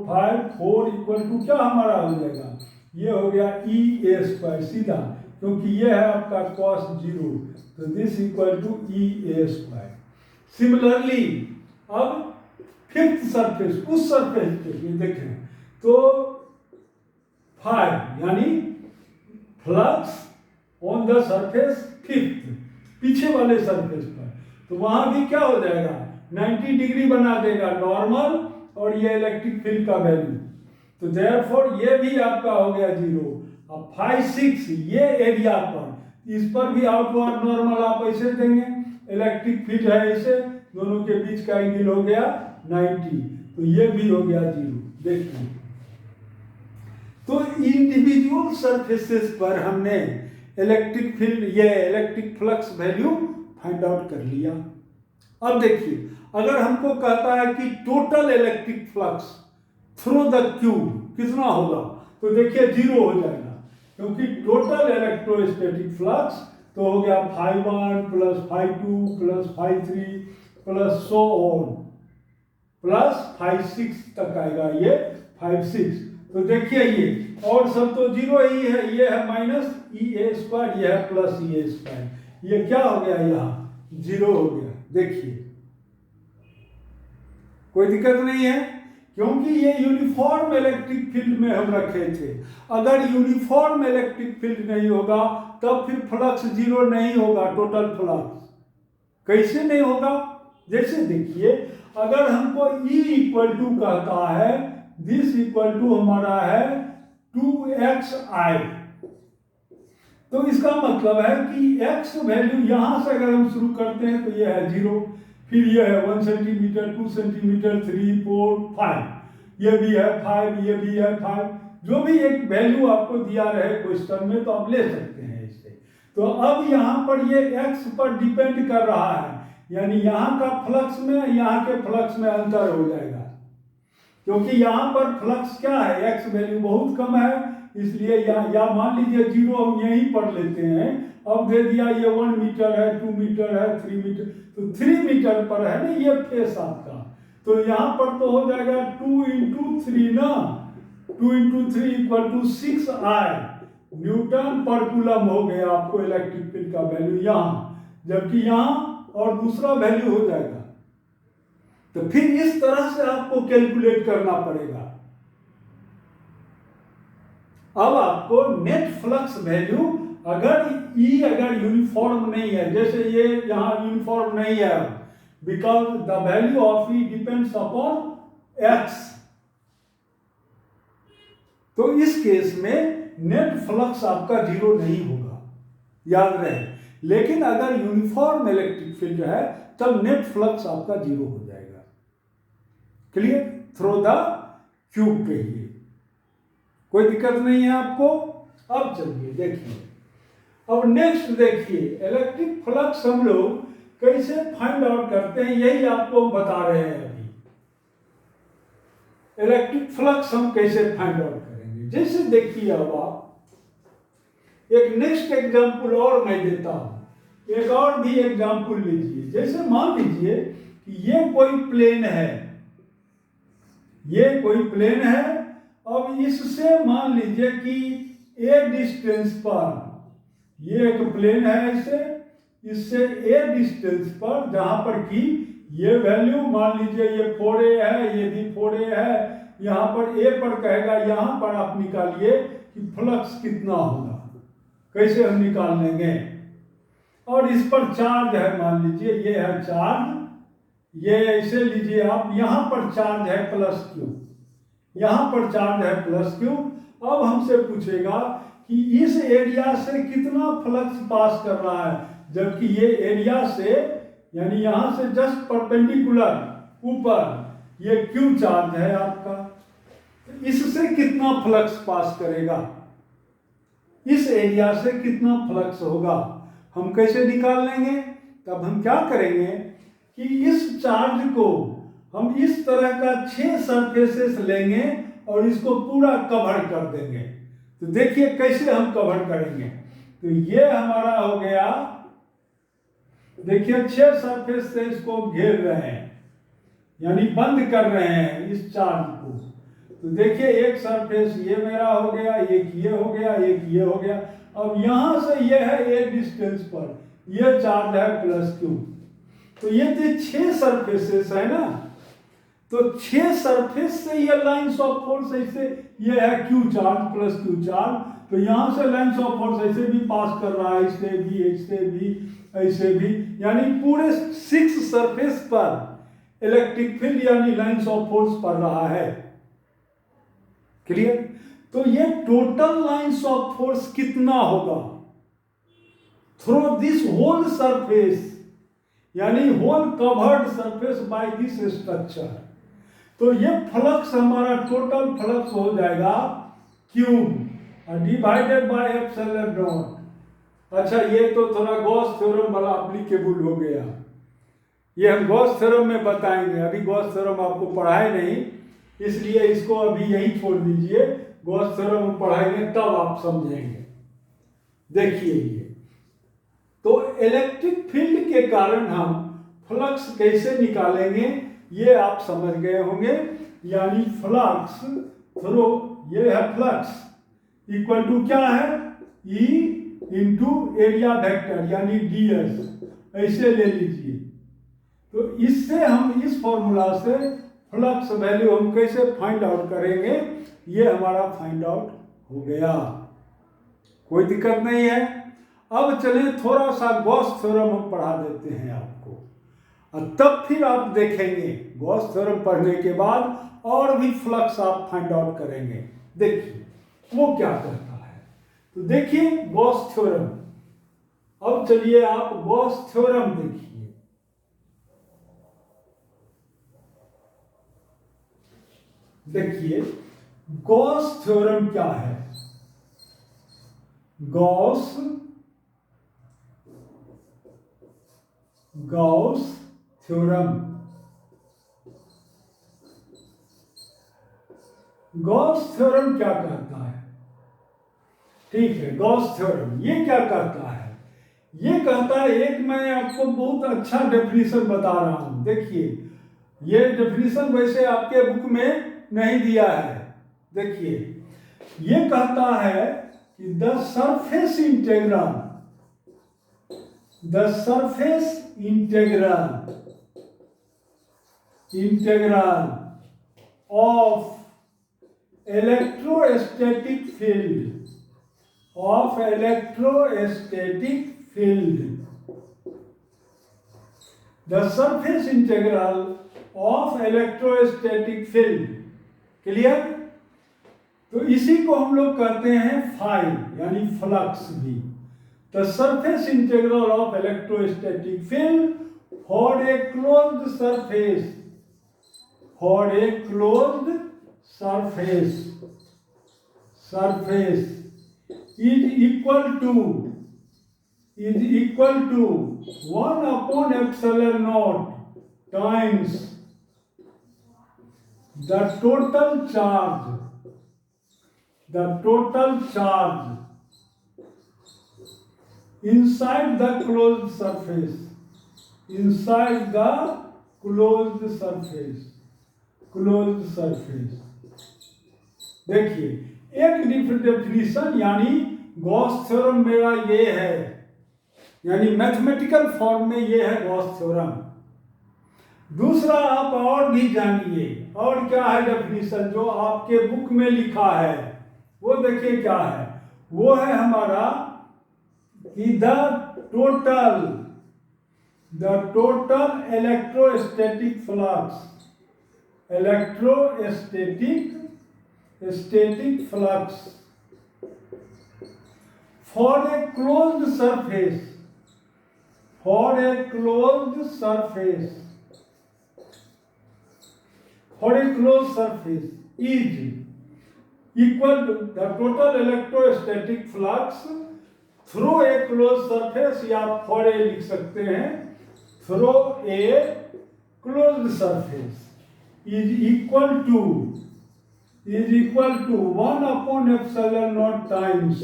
4 इक्वल टू क्या हमारा हो जाएगा? ये हो गया ई ए स्क्वायर सीधा, क्योंकि ये है आपका cos 0, तो this equal to E A square. Similarly अब फिफ्थ सरफेस, उस सरफेस पे ये देखें तो 5 यानी flux on the surface fifth, पीछे वाले सरफेस पर, तो वहां भी क्या हो जाएगा? 90 डिग्री बना देगा नॉर्मल और ये इलेक्ट्रिक फील्ड का वैल्यू, तो देयरफॉर ये भी आपका हो गया 0। अब 5 6 ये एरिया पर, इस पर भी आउटवर्ड नॉर्मल आप ऐसे देंगे, इलेक्ट्रिक फील्ड है ऐसे, दोनों के बीच का एंगल हो गया 90, तो ये भी हो गया 0। देखिए तो इंडिविजुअल सरफेसेस पर हमने इलेक्ट्रिक फील्ड, ये electric flux value find out कर लिया। अब देखिए अगर हमको कहता है कि total electric flux through the cube कितना होगा, तो देखिए 0 हो जाएगा, क्योंकि टोटल इलेक्ट्रोस्टैटिक फ्लक्स तो हो गया φ1 plus φ2 plus φ3 plus so on plus φ6 तक आएगा, ये 5 6। तो देखिए ये और सब तो 0 ही है, ये है माइनस ई ए स्क्वायर, ये है प्लस ई ए स्क्वायर, ये क्या हो गया? यहाँ 0 हो गया। देखिए कोई दिक्कत नहीं है, क्योंकि ये यूनिफॉर्म इलेक्ट्रिक फील्ड में हम रखे थे। अगर यूनिफॉर्म इलेक्ट्रिक फील्ड नहीं होगा तब फिर फ्लक्स 0 नहीं होगा, टोटल फ्लक्स कैसे नहीं होगा? जैसे देखिए अगर हमको E इक्वल टू कहता है, दिस इक्वल टू हमारा है 2xi, तो इसका मतलब है कि x वैल्यू यहां से अगर हम शुरू करते हैं तो ये है 0, फिर ये है 1 सेंटीमीटर 2 सेंटीमीटर 3 4 5, ये भी है 5, ये भी है 5, जो भी एक वैल्यू आपको दिया रहे क्वेश्चन में तो आप ले सकते हैं इससे। तो अब यहाँ पर ये x पर डिपेंड कर रहा है, यानी यहाँ का फ्लक्स में यहाँ के फ्लक्स में अंतर हो जाएगा, क्योंकि यहाँ पर फ्लक्स क्या है? x वैल्यू बहुत कम है, इसलिए या मान लीजिए 0 हम यहीं पर लेते हैं, अब दे दिया ये 1 मीटर है 2 मीटर है 3 मीटर, तो 3 मीटर पर है ना ये फेस आपका, तो यहाँ पर तो हो जाएगा 2 इंटू 3 ना, 2 into 3 equal to 6I newton पर कूलम हो गया आपको इलेक्ट्रिक फील्ड का वैल्यू यहाँ, जबकि यहाँ और दूसरा वैल्यू हो जाएगा। तो फिर इस तरह से आपको कैलकुलेट करना पड़ेगा। अब आपको नेट फ्लक्स वैल्यू अगर यूनिफॉर्म नहीं है, जैसे ये यहाँ यूनिफॉर्म नहीं है, because the value of E depends upon x, तो इस केस में नेट फ्लक्स आपका जीरो नहीं होगा, याद रहे। लेकिन अगर यूनिफॉर्म इलेक्ट्रिक फील्ड है तब नेट फ्लक्स आपका जीरो हो जाएगा। क्लियर? थ्रो द क्यूब कहिए, कोई दिक्कत नहीं है आपको। अब चलिए देखिए, अब नेक्स्ट देखिए इलेक्ट्रिक फ्लक्स हम लोग कैसे फाइंड आउट करते हैं, यही आपको बता रहे हैं अभी। इलेक्ट्रिक फ्लक्स हम कैसे फाइंड आउट करेंगे, जैसे देखिए अब आप एक नेक्स्ट एग्जांपल और मैं देता हूं, एक और भी एग्जांपल लीजिए। जैसे मान लीजिए कि ये कोई प्लेन है, ये कोई प्लेन है। अब इससे मान लीजिए कि ए डिस्टेंस पर, ये एक प्लेन है, इससे ए डिस्टेंस पर, जहां पर कि ये वैल्यू मान लीजिए ये 4a है, ये भी 4a है, यहां पर ए पर कहेगा, यहां पर आप निकालिए कि फ्लक्स कितना होगा, कैसे हम निकाल लेंगे। और इस पर चार्ज है, मान लीजिए ये है चार्ज, ये ऐसे लीजिए आप, यहां पर चार्ज है प्लस क्यू, यहां पर चार्ज है प्लस क्यू। अब हमसे पूछेगा कि इस एरिया से कितना फ्लक्स पास कर रहा है, जबकि ये एरिया से यानी यहां से जस्ट परपेंडिकुलर ऊपर ये क्यू चार्ज है आपका, तो इससे कितना फ्लक्स पास करेगा, इस एरिया से कितना फ्लक्स होगा, हम कैसे निकाल लेंगे। तब हम क्या करेंगे कि इस चार्ज को हम इस तरह का 6 सरफेसेस लेंगे और इसको पूरा कवर कर देंगे। तो देखिए कैसे हम कवर करेंगे। तो ये हमारा हो गया, देखिए 6 सरफेस से इसको घेर रहे हैं, यानी बंद कर रहे हैं इस चार्ज को। तो देखिए एक सरफेस ये मेरा हो गया, एक ये हो गया, एक ये हो गया। अब यहां से ये है ए डिस्टेंस पर, ये चार्ज है प्लस क्यू, तो ये जो 6 सरफेसेस है ना, तो 6 सरफेस से ये लाइंस ऑफ फोर्स ऐसे, ये है Q charge plus Q charge, तो यहां से लाइंस ऑफ फोर्स ऐसे भी पास कर रहा है, इससे भी, ऐसे भी, ऐसे भी, यानी पूरे 6 सरफेस पर इलेक्ट्रिक फील्ड यानी लाइंस ऑफ फोर्स पड़ रहा है। क्लियर? तो ये टोटल लाइंस ऑफ फोर्स कितना होगा थ्रू दिस होल सरफेस, यानी whole covered surface by this structure. तो ये फ्लक्स हमारा टोटल फ्लक्स हो जाएगा Q divided by epsilon naught. अच्छा, ये तो थोड़ा गॉस थ्योरम वाला एप्लीकेबल हो गया, ये हम गॉस थ्योरम में बताएंगे, अभी गॉस थ्योरम आपको पढ़ाए नहीं, इसलिए इसको अभी यहीं छोड़ दीजिए, गॉस थ्योरम पढ़ाएंगे तब आप समझेंगे। देखिए ये तो इलेक्ट्रिक फील्ड के कारण हम फ्लक्स कैसे निकालेंगे ये आप समझ गए होंगे। यानी फ्लक्स थ्रू, ये है फ्लक्स इक्वल टू क्या है, ई इंटू एरिया वेक्टर यानी ds, ऐसे ले लीजिए। तो इससे हम इस फॉर्मूला से फ्लक्स वैल्यू हम कैसे फाइंड आउट करेंगे, ये हमारा फाइंड आउट हो गया, कोई दिक्कत नहीं है। अब चलिए थोड़ा सा गॉस थ्योरम हम पढ़ा देते हैं आपको, और तब फिर आप देखेंगे गॉस थ्योरम पढ़ने के बाद और भी फ्लक्स आप फाइंड आउट करेंगे। देखिए वो क्या कहता है, तो देखिए गॉस थ्योरम। अब चलिए आप गॉस थ्योरम देखिए। देखिए गॉस थ्योरम क्या है, गॉस थ्योरम, गॉस थ्योरम क्या कहता है, ठीक है। गॉस थ्योरम ये क्या कहता है, ये कहता है, एक मैं आपको बहुत अच्छा डेफिनेशन बता रहा हूं। देखिए ये डेफिनेशन वैसे आपके बुक में नहीं दिया है, देखिए ये कहता है कि the surface integral of electrostatic field, the surface integral of electrostatic field, clear. तो इसी को हम लोग कहते हैं फाई यानी फ्लक्स भी। The surface integral of electrostatic field for a closed surface is equal to 1 upon epsilon naught times the total charge inside the closed surface, देखिए एक डेफिनेशन यानी गॉस थ्योरम मेरा ये है, यानी मैथमेटिकल फॉर्म में ये है गॉस थ्योरम। दूसरा आप और भी जानिए, और क्या है डेफिनेशन जो आपके बुक में लिखा है, वो देखिए क्या है। वो है हमारा कि the total electrostatic flux for a closed surface is equal to the total electrostatic flux through a closed surface, या for a लिख सकते हैं through a closed surface is equal to 1 upon epsilon naught times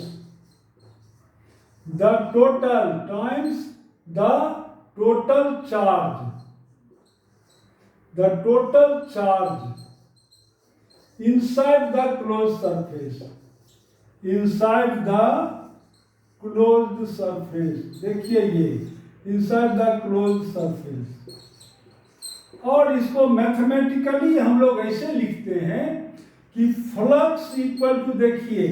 the total charge inside the closed surface, देखिए ये inside the closed surface। और इसको mathematically हम लोग ऐसे लिखते हैं कि फ्लक्स इक्वल टू, देखिए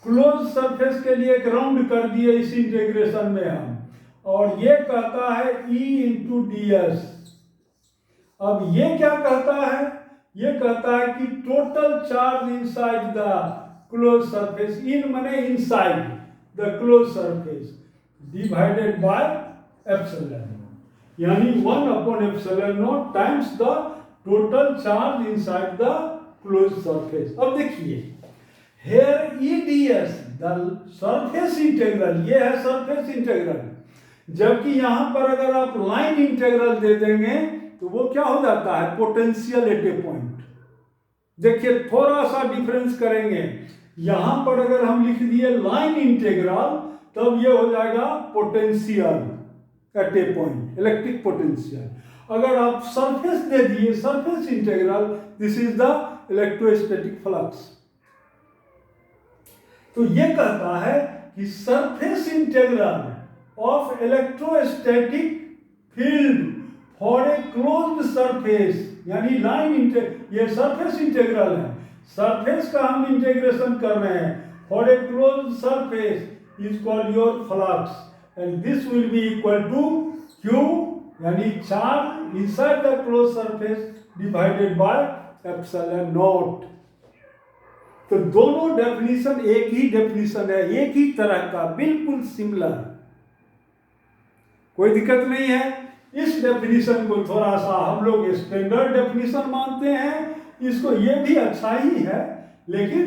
क्लोज सरफेस के लिए एक राउंड कर दिए इस इंटीग्रेशन में हम, और ये कहता है E इंटू ds। अब ये क्या कहता है, ये कहता है कि total charge inside the close surface, इन माने inside the close surface, divided by epsilon, यानी 1 upon epsilon not times the total charge inside the close surface. अब देखिए here EDS the surface integral, ये है सरफेस इंटीग्रल, जबकि यहां पर अगर आप लाइन इंटीग्रल दे देंगे तो वो क्या हो जाता है, पोटेंशियल एट ए पॉइंट। देखिए थोड़ा सा डिफरेंस करेंगे, यहां पर अगर हम लिख दिए लाइन इंटीग्रल तब ये हो जाएगा potential at a point, electric potential. अगर आप सरफेस दे दिए surface integral, this is the electrostatic flux. तो ये कहता है कि surface integral of electrostatic field for a closed surface, यानी लाइन ये सरफेस इंटीग्रल है, सरफेस का हम इंटीग्रेशन कर रहे हैं, for a closed surface is called your flux and this will be equal to Q, यानी charge inside the closed surface divided by epsilon naught. तो दोनों डेफिनेशन एक ही डेफिनेशन है, एक ही तरह का, बिल्कुल सिमिलर, कोई दिक्कत नहीं है। इस डेफिनेशन को थोड़ा सा हम लोग स्टैंडर्ड डेफिनेशन मानते हैं, इसको ये भी अच्छा ही है, लेकिन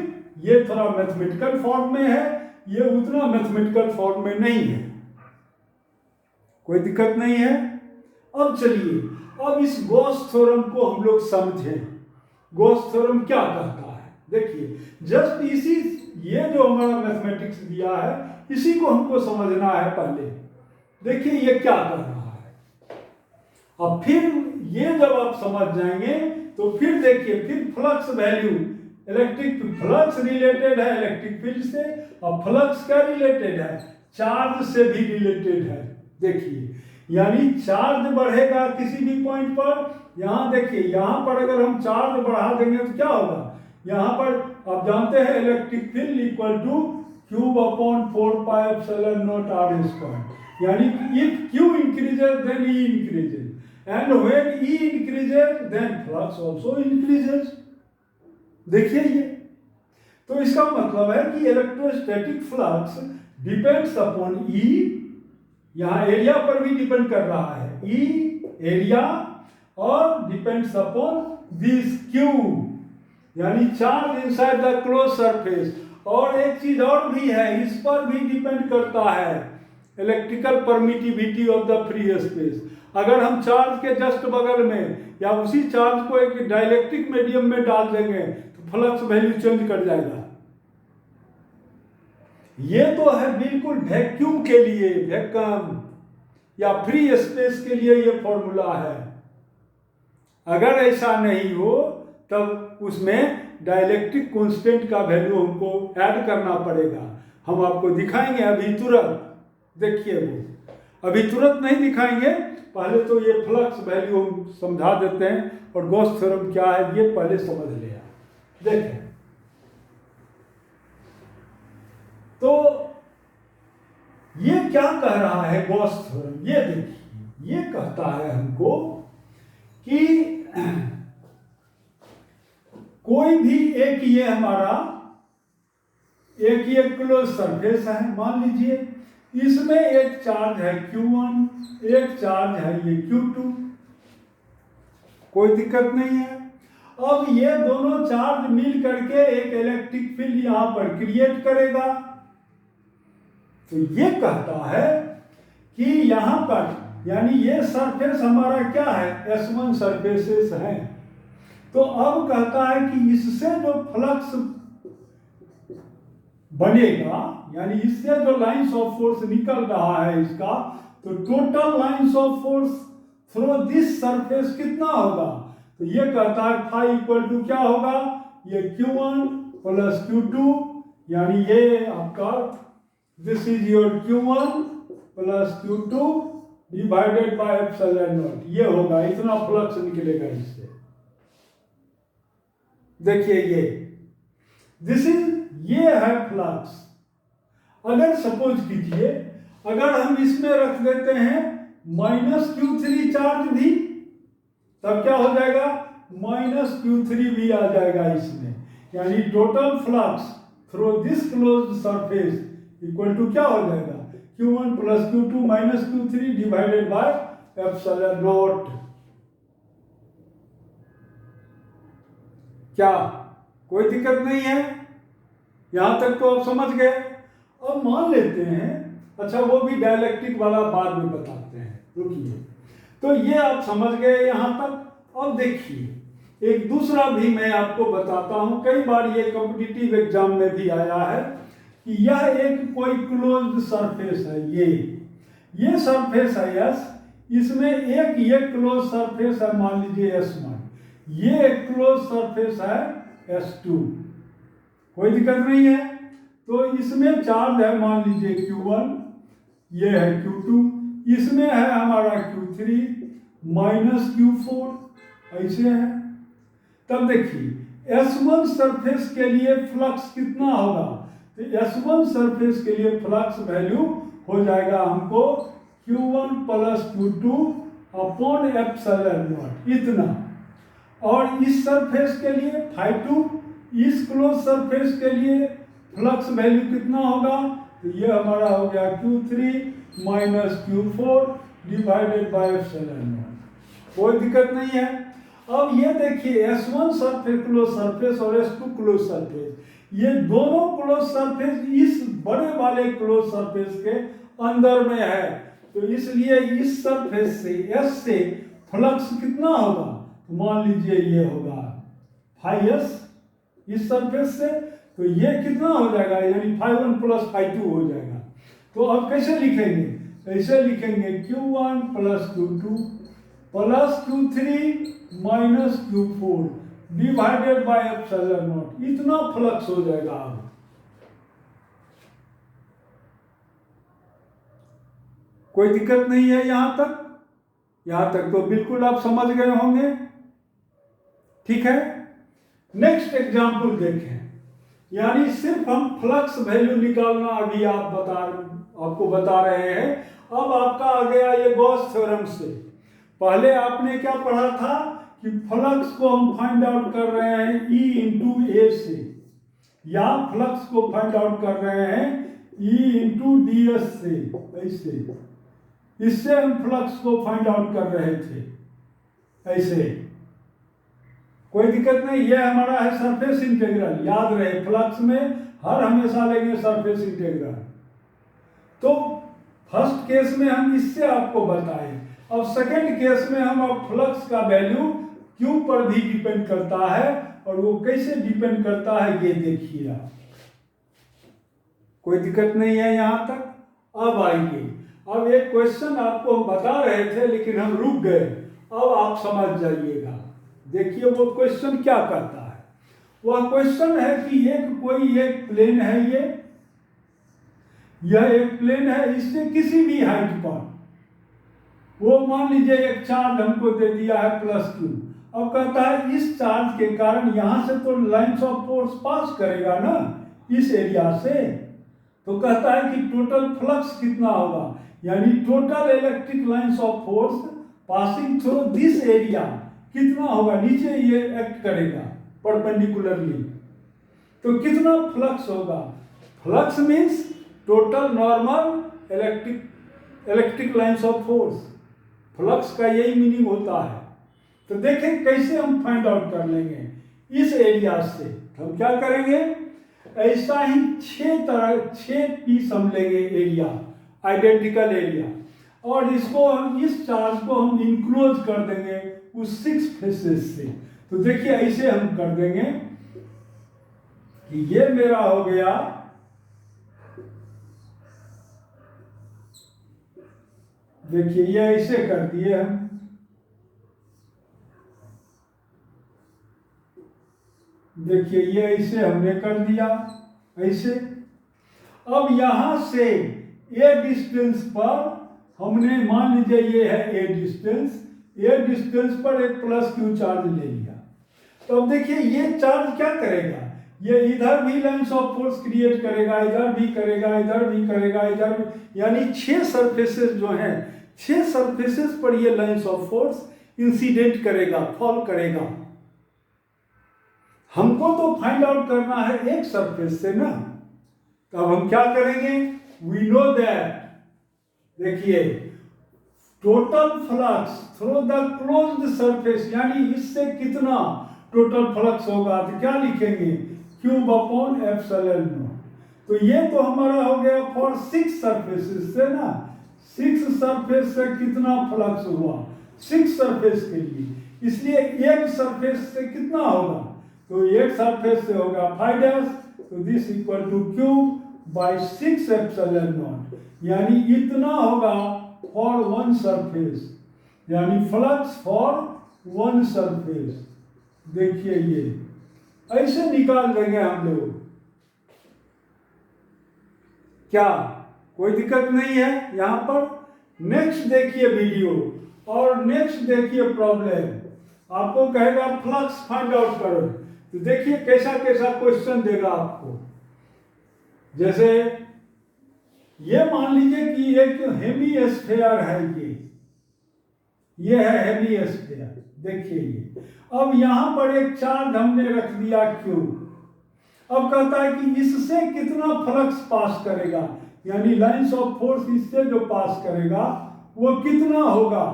ये थोड़ा मैथमेटिकल फॉर्म में है, ये उतना मैथमेटिकल फॉर्म में नहीं है, कोई दिक्कत नहीं है। अब चलिए अब इस गॉस थ्योरम को हम लोग समझें। गॉस थ्योरम क्या कहता है, देखिए जस्ट इसी, ये जो हमारा मैथमेटिक्स दिया है इसी को हमको समझना है पहले। देखिए ये क्या कर रहा है, अब फिर ये जब आप समझ जाएंगे तो फिर देखिए फिर flux value electric flux related है इलेक्ट्रिक फील्ड से, और फ्लक्स क्या रिलेटेड है, चार्ज से भी रिलेटेड है। देखिए यानी चार्ज बढ़ेगा किसी भी पॉइंट पर, यहाँ देखिए यहाँ पर अगर हम चार्ज बढ़ा देंगे तो क्या होगा, यहाँ पर आप जानते हैं electric field equal to Q upon 4πε0 r square, यानी if Q increases then E increases and when E increases then flux also increases। देखिए ये तो इसका मतलब है कि electrostatic flux depends upon E, यहाँ एरिया पर भी डिपेंड कर रहा है, E एरिया, और डिपेंड्स अपॉन दिस Q यानी charge inside the close surface. और एक चीज और भी है, इस पर भी डिपेंड करता है electrical permittivity of the free space. अगर हम चार्ज के जस्ट बगल में या उसी चार्ज को एक डाइलेक्ट्रिक मीडियम में डाल देंगे तो फ्लक्स वैल्यू चेंज कर जाएगा। ये तो है बिल्कुल वैक्यूम के लिए, वैक्यूम या फ्री स्पेस के लिए ये फॉर्मूला है। अगर ऐसा नहीं हो तब उसमें डाइलेक्ट्रिक कांस्टेंट का वैल्यू हमको ऐड करना पड़ेगा। हम आपको दिखाएंगे अभी तुरंत, देखिए वो अभी तुरंत नहीं दिखाएंगे, पहले तो ये फ्लक्स वैल्यू हम समझा देते हैं और गॉस थ्योरम क्या है ये पहले समझ लिया। देखें तो ये क्या कह रहा है गॉस थ्योरम, ये देखिए ये कहता है हमको कि कोई भी एक ये हमारा एक ये क्लोज सरफेस है, मान लीजिए इसमें एक चार्ज है Q1, एक चार्ज है ये Q2, कोई दिक्कत नहीं है। अब ये दोनों चार्ज मिल करके एक इलेक्ट्रिक फील्ड यहां पर क्रिएट करेगा। तो ये कहता है कि यहां पर यानी ये सरफेस हमारा क्या है, S1 सरफेसेस हैं। तो अब कहता है कि इससे जो फ्लक्स बनेगा यानी इससे जो लाइंस ऑफ फोर्स निकल रहा है इसका, तो total lines of force through this surface कितना होगा, तो ये कहता है फाई इक्वल टू क्या होगा, ये Q1 प्लस Q2 यानी ये आपका this is your Q1 plus Q2 divided by epsilon not, ये होगा, इतना फ्लक्स निकलेगा इससे। देखिए ये दिस इज ये है फ्लक्स। अगर सपोज कीजिए अगर हम इसमें रख देते हैं -Q3 चार्ज भी, तब क्या हो जाएगा, -Q3 भी आ जाएगा इसमें, यानी total flux through this closed surface equal to क्या हो जाएगा, Q1 plus Q2 minus Q3 divided by epsilon naught. क्या कोई दिक्कत नहीं है, यहां तक तो आप समझ गए। अब मान लेते हैं, अच्छा वो भी डाइलेक्ट्रिक वाला बाद में बताते हैं, रुकिए। तो ये आप समझ गए यहां तक। अब देखिए एक दूसरा भी मैं आपको बताता हूं, कई बार ये कॉम्पिटिटिव एग्जाम में भी आया है कि यह एक कोई क्लोज्ड सरफेस है, ये सरफेस है S, इसमें एक ये क्लोज सरफेस है, मान लीजिए S1, ये एक क्लोज सरफेस है S2, कोई दिक्कत नहीं है। तो इसमें चार्ज है मान लीजिए Q1, ये है Q2, इसमें है हमारा Q3 माइनस Q4, ऐसे है। तब देखिए S1 सरफेस के लिए फ्लक्स कितना होगा, तो S1 सरफेस के लिए फ्लक्स वैल्यू हो जाएगा हमको Q1 plus Q2 upon epsilon not, इतना। और इस सरफेस के लिए φ2, इस क्लोज सरफेस के लिए फ्लक्स वैल्यू कितना होगा, तो ये हमारा हो गया Q3 minus Q4 divided by epsilon not, कोई दिक्कत नहीं है। अब ये देखिए S1 सरफेस क्लोज सरफेस और S2 क्लोज सरफेस, ये दोनों क्लोज सरफेस इस बड़े वाले क्लोज सरफेस के अंदर में है, तो इसलिए इस सरफेस से S से फ्लक्स कितना होगा, तो मान लीजिए ये होगा φS इस सरफेस से, तो ये कितना हो जाएगा, यानी φ1 प्लस φ2 हो जाएगा। तो अब कैसे लिखेंगे, ऐसे लिखेंगे Q1 plus Q2 plus Q3 minus Q4 divided by epsilon not, इतना फ्लक्स हो जाएगा। अब कोई दिक्कत नहीं है यहां तक? यहां तक तो बिल्कुल आप समझ गए होंगे, ठीक है। नेक्स्ट एग्जांपल देखें, यानी सिर्फ हम फ्लक्स वैल्यू निकालना अभी आपको बता रहे हैं। अब आपका आ गया ये गॉस थ्योरम से। पहले आपने क्या पढ़ा था कि फ्लक्स को हम फाइंड आउट कर रहे हैं E इंटू ए से, या फ्लक्स को फाइंड आउट कर रहे हैं E इंटू डी एस से, ऐसे इससे हम फ्लक्स को फाइंड आउट कर रहे थे, ऐसे। कोई दिक्कत नहीं, ये हमारा है सरफेस इंटीग्रल। याद रहे फ्लक्स में हर हमेशा लेंगे सरफेस इंटीग्रल। तो फर्स्ट केस में हम इससे आपको बताए। अब सेकंड केस में हम अब फ्लक्स का वैल्यू क्यू पर भी डिपेंड करता है, और वो कैसे डिपेंड करता है ये देखिए आप। कोई दिक्कत नहीं है यहां तक? अब आइए, अब एक क्वेश्चन आपको हम बता रहे थे लेकिन हम रुक गए, अब आप समझ जाइएगा। देखिए वो क्वेश्चन क्या करता है। वह क्वेश्चन है कि कोई एक प्लेन है, यह एक प्लेन है, इससे किसी भी हाइट पर वो मान लीजिए एक चार्ज हमको दे दिया है +q। अब कहता है इस चार्ज के कारण यहां से तो लाइंस ऑफ फोर्स पास करेगा ना इस एरिया से, तो कहता है कि टोटल फ्लक्स कितना होगा, यानी total electric lines of force passing through this area कितना होगा, नीचे ये एक्ट करेगा परपेंडिकुलरली, तो कितना फ्लक्स होगा। Flux means total normal electric lines of force, flux का यही मीनिंग होता है। तो देखें कैसे हम फाइंड आउट कर लेंगे इस एरिया से। हम क्या करेंगे, ऐसा ही 6 पीस हम लेंगे एरिया, आइडेंटिकल एरिया, और इसको हम इस चार्ज को हम इंक्लोज कर देंगे उस 6 फेसेस से। तो देखिए ऐसे हम कर देंगे कि ये मेरा हो गया देखिए ये ऐसे कर दिए हम, देखिए ये ऐसे हमने कर दिया ऐसे। अब यहां से ए डिस्टेंस पर हमने मान लीजिए ये है ए डिस्टेंस पर एक +q चार्ज ले लिया। तो अब देखिए ये चार्ज क्या करेगा, ये इधर भी लाइंस ऑफ फोर्स क्रिएट करेगा, इधर भी करेगा, इधर भी करेगा, इधर भी, यानी 6 सरफेसेस जो हैं 6 सरफेसेस पर ये लाइंस ऑफ फोर्स इंसिडेंट करेगा, फॉल करेगा। हमको तो फाइंड आउट करना है एक सरफेस से ना, तो अब हम क्या करेंगे, वी नो दैट, देखिए total flux through the closed surface, यानी इससे कितना टोटल फ्लक्स होगा, तो क्या लिखेंगे, क्यूब अपॉन एप्सिलॉन नॉट। तो ये तो हमारा हो गया फॉर 6 सरफेसेस से ना, 6 सरफेस से कितना फ्लक्स हुआ 6 सरफेस के लिए, इसलिए एक सरफेस से कितना होगा, तो एक सरफेस से होगा 5 तो this equal to cube by 6 epsilon naught, यानी इतना होगा फॉर 1 सरफेस, यानी फ्लक्स फॉर 1 सरफेस। देखिए ये ऐसे निकाल देंगे हम लोग, क्या कोई दिक्कत नहीं है यहां पर। नेक्स्ट देखिए वीडियो और नेक्स्ट देखिए प्रॉब्लम, आपको कहेगा फ्लक्स फाइंड आउट करो, तो देखिए कैसा कैसा क्वेश्चन देगा आपको। जैसे ये मान लीजिए कि एक हेमिस्फीयर है, ये है हेमिस्फीयर, देखिए ये। अब यहां पर एक चार्ज हमने रख दिया Q। अब कहता है कि इससे कितना फ्लक्स पास करेगा, यानी लाइंस ऑफ फोर्स इससे जो पास करेगा वो कितना होगा,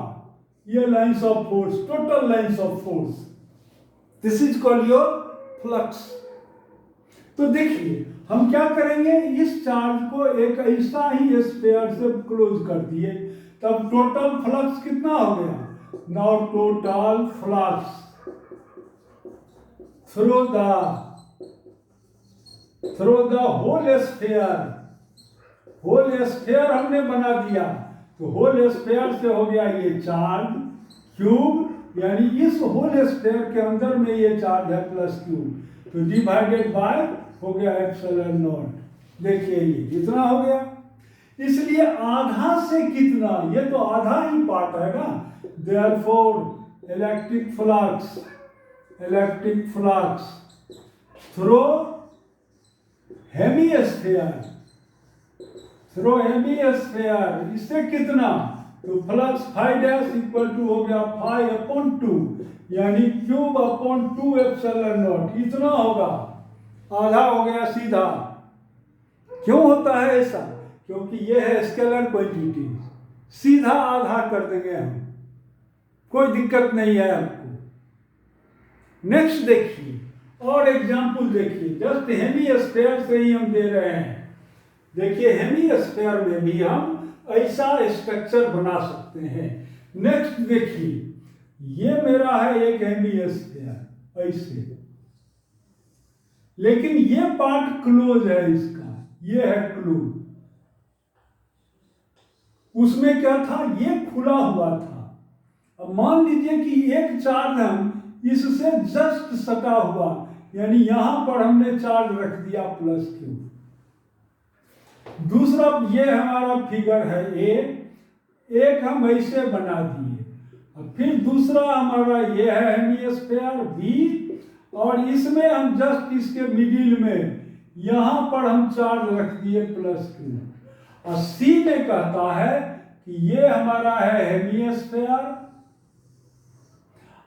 ये lines of force, total lines of force, this is called your flux. तो देखिए हम क्या करेंगे, इस चार्ज को एक ऐसा ही स्फीयर से क्लोज कर दिए, तब टोटल फ्लक्स कितना हो गया, now total flux through the whole sphere हमने बना दिया, तो होल स्फीयर से हो गया ये चार्ज क्यूब यानी इस होल स्फीयर के अंदर में ये चार्ज है प्लस क्यू, तो डिवाइडेड बाय हो गया एप्सिलॉन नॉट। देखिए ये इतना हो गया। इसलिए आधा से कितना, ये तो आधा ही पार्ट है ना। Therefore electric flux through hemisphere, इससे कितना, तो flux phi dash equal to हो गया फाई अपॉन 2, यानी क्यूब अपॉन 2 एप्सिलॉन नॉट, इतना होगा। आधा हो गया सीधा। क्यों होता है ऐसा? क्योंकि ये है स्केलर क्वांटिटी, सीधा आधा कर देंगे हम, कोई दिक्कत नहीं है आपको। नेक्स्ट देखिए और एग्जांपल देखिए, जस्ट हेमिस्फीयर से ही हम दे रहे हैं। देखिए हेमिस्फीयर में भी हम ऐसा स्ट्रक्चर बना सकते हैं। नेक्स्ट देखिए, ये मेरा है एक हेमिस्फीयर ऐसे, लेकिन ये पार्ट क्लोज है इसका, ये है क्लोज। उसमें क्या था, ये खुला हुआ था। अब मान लीजिए कि एक चार्ज हम इससे जस्ट सटा हुआ, यानी यहां पर हमने चार्ज रख दिया प्लस क्यू। दूसरा ये हमारा फिगर है ए, एक हम ऐसे बना दिए, और फिर दूसरा हमारा ये है हेमिस्फीयर बी, और इसमें हम जस्ट इसके मिडिल में यहां पर हम चार्ज रख दिए प्लस क्यू। और सी में कहता है कि ये हमारा है हेमिस्फीयर,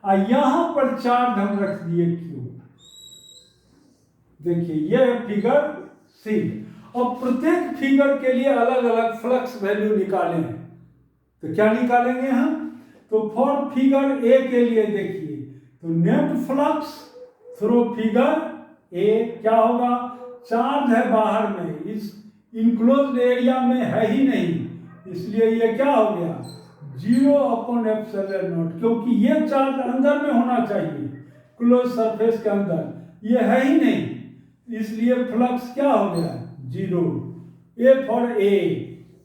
और यहां पर चार्ज हम रख दिए क्यू। देखिए ये फिगर सी। और प्रत्येक फिगर के लिए अलग अलग फ्लक्स वैल्यू निकालें, तो क्या निकालेंगे हम, तो फॉर फिगर ए के लिए देखिए, तो net flux through figure A क्या होगा, चार्ज है बाहर में, इस इनक्लोज्ड एरिया में है ही नहीं, इसलिए ये क्या हो गया 0 अपॉन एप्सिलॉन नॉट, क्योंकि ये चार्ज अंदर में होना चाहिए क्लोज सरफेस के अंदर, ये है ही नहीं, इसलिए फ्लक्स क्या हो गया 0। A for a.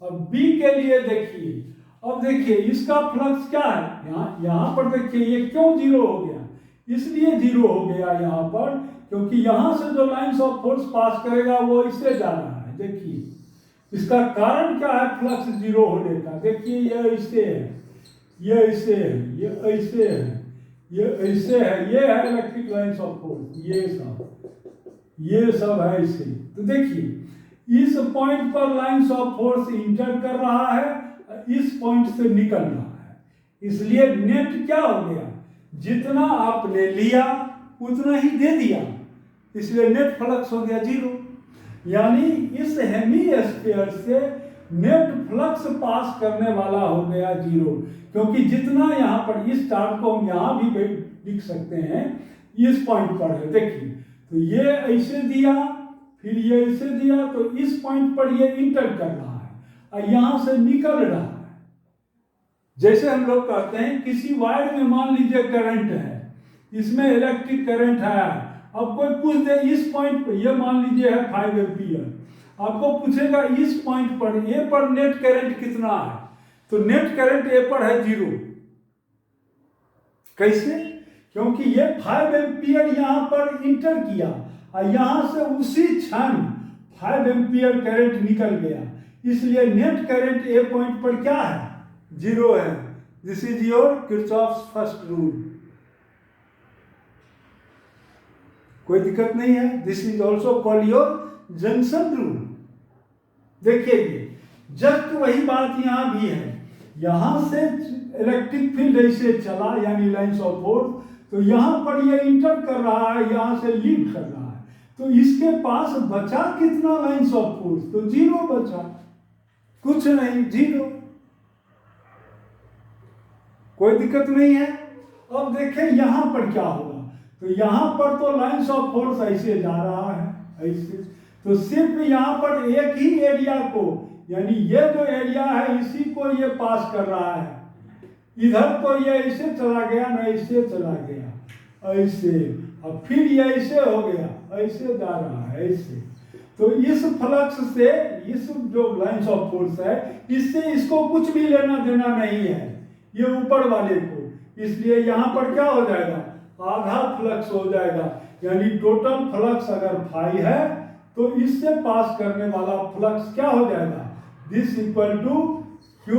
अब बी के लिए देखिए, अब देखिए इसका फ्लक्स क्या है, यहां पर देखिए ये क्यों 0 हो गया, इसलिए 0 हो गया यहां पर, क्योंकि यहां से जो लाइंस ऑफ फोर्स पास करेगा वो इससे जा रहा है। देखिए इसका कारण क्या है फ्लक्स 0 होने का, देखिए ये ऐसे है, ये ऐसे है, ये ऐसे है, ये ऐसे है, ये है इलेक्ट्रिक लाइंस ऑफ फोर्स, ये सब है ऐसे। तो देखिए इस पॉइंट पर लाइंस ऑफ फोर्स इंटर कर रहा है, इस पॉइंट से निकल रहा है, इसलिए नेट क्या हो गया, जितना आपने लिया उतना ही दे दिया, इसलिए नेट फ्लक्स हो गया 0। यानी इस हेमिस्फीयर से नेट फ्लक्स पास करने वाला हो गया 0, क्योंकि जितना यहाँ पर, इस चार्ज को हम यहाँ भी लिख सकते हैं, इस पॉइंट पर है। देखिए तो ये ऐसे दिया, फिर ये ऐसे दिया, तो इस पॉइंट पर ये इंटर कर रहा है और यहां से निकल रहा है। जैसे हम लोग कहते हैं किसी वायर में मान लीजिए करंट है, इसमें इलेक्ट्रिक करंट है, अब कोई पूछ दे इस पॉइंट पर, ये मान लीजिए है 5 एम्पीयर, आपको पूछेगा इस पॉइंट पर ए पर नेट करंट कितना है, तो नेट करंट ए पर है 0। कैसे? क्योंकि ये 5 एम्पीयर यहां पर इंटर किया और यहां से उसी क्षण 5 एम्पीयर करंट निकल गया, इसलिए नेट करंट ए पॉइंट पर क्या है 0 है। This is your Kirchhoff's first rule, कोई दिक्कत नहीं है। This is also called your junction rule. देखिए जस्ट वही बात यहां भी है, यहां से इलेक्ट्रिक फील्ड ऐसे चला यानी लाइंस ऑफ फोर्स, तो यहां पर ये इंटर कर रहा है, यहां से लीव कर रहा है, तो इसके पास बचा कितना लाइंस ऑफ फोर्स, तो 0 बचा, कुछ नहीं 0, कोई दिक्कत नहीं है। अब देखें यहां पर क्या होगा, तो यहां पर तो लाइंस ऑफ फोर्स ऐसे जा रहा है ऐसे, तो सिर्फ यहां पर एक ही एरिया को, यानी ये जो एरिया है इसी को ये पास कर रहा है, इधर तो ये ऐसे चला गया ना, ऐसे चला गया ऐसे, अब फिर ये ऐसे हो गया, ऐसे जा रहा है ऐसे, तो इस फ्लक्स से इस जो लाइंस ऑफ फोर्स है इससे इसको कुछ भी लेना देना नहीं है, ये ऊपर वाले को, इसलिए यहाँ पर क्या हो जाएगा, आधा फ्लक्स हो जाएगा। यानी टोटल फ्लक्स अगर फाई है तो इससे पास करने वाला फ्लक्स क्या हो जाएगा, this equal to Q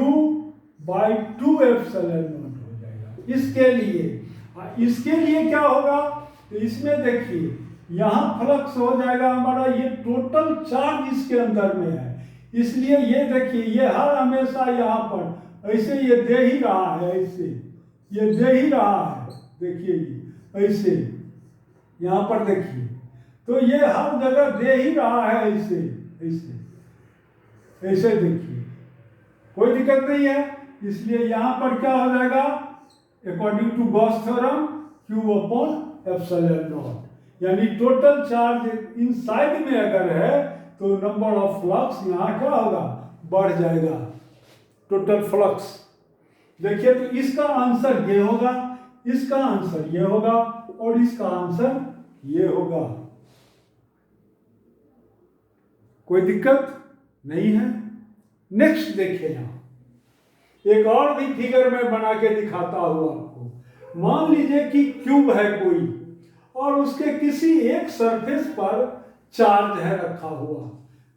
by 2 epsilon naught हो जाएगा। इसके लिए क्या होगा, तो इसमें देखिए यहाँ फ्लक्स हो जाएगा हमारा, ये टोटल चार्ज इसके अंदर में है, इसलिए ये देखिए ये हर हमेशा यहाँ पर ऐसे ये दे ही रहा है, ऐसे ये दे ही रहा है, देखिए ये ऐसे यहाँ पर देखिए, तो ये हर जगह दे ही रहा है, ऐसे ऐसे ऐसे देखिए, कोई दिक्कत नहीं है। इसलिए यहाँ पर क्या हो जाएगा, according to Gauss theorem Q upon epsilon naught, यानी टोटल चार्ज इनसाइड में अगर है तो नंबर ऑफ फ्लक्स यहाँ क्या होगा, बढ़ जाएगा, टोटल फ्लक्स। देखिए तो इसका आंसर ये होगा, इसका आंसर ये होगा और इसका आंसर ये होगा, कोई दिक्कत नहीं है। नेक्स्ट देखिए यहाँ एक और भी फिगर मैं बना के दिखाता हूं आपको। मान लीजिए कि क्यूब है कोई और उसके किसी एक सरफेस पर चार्ज है रखा हुआ,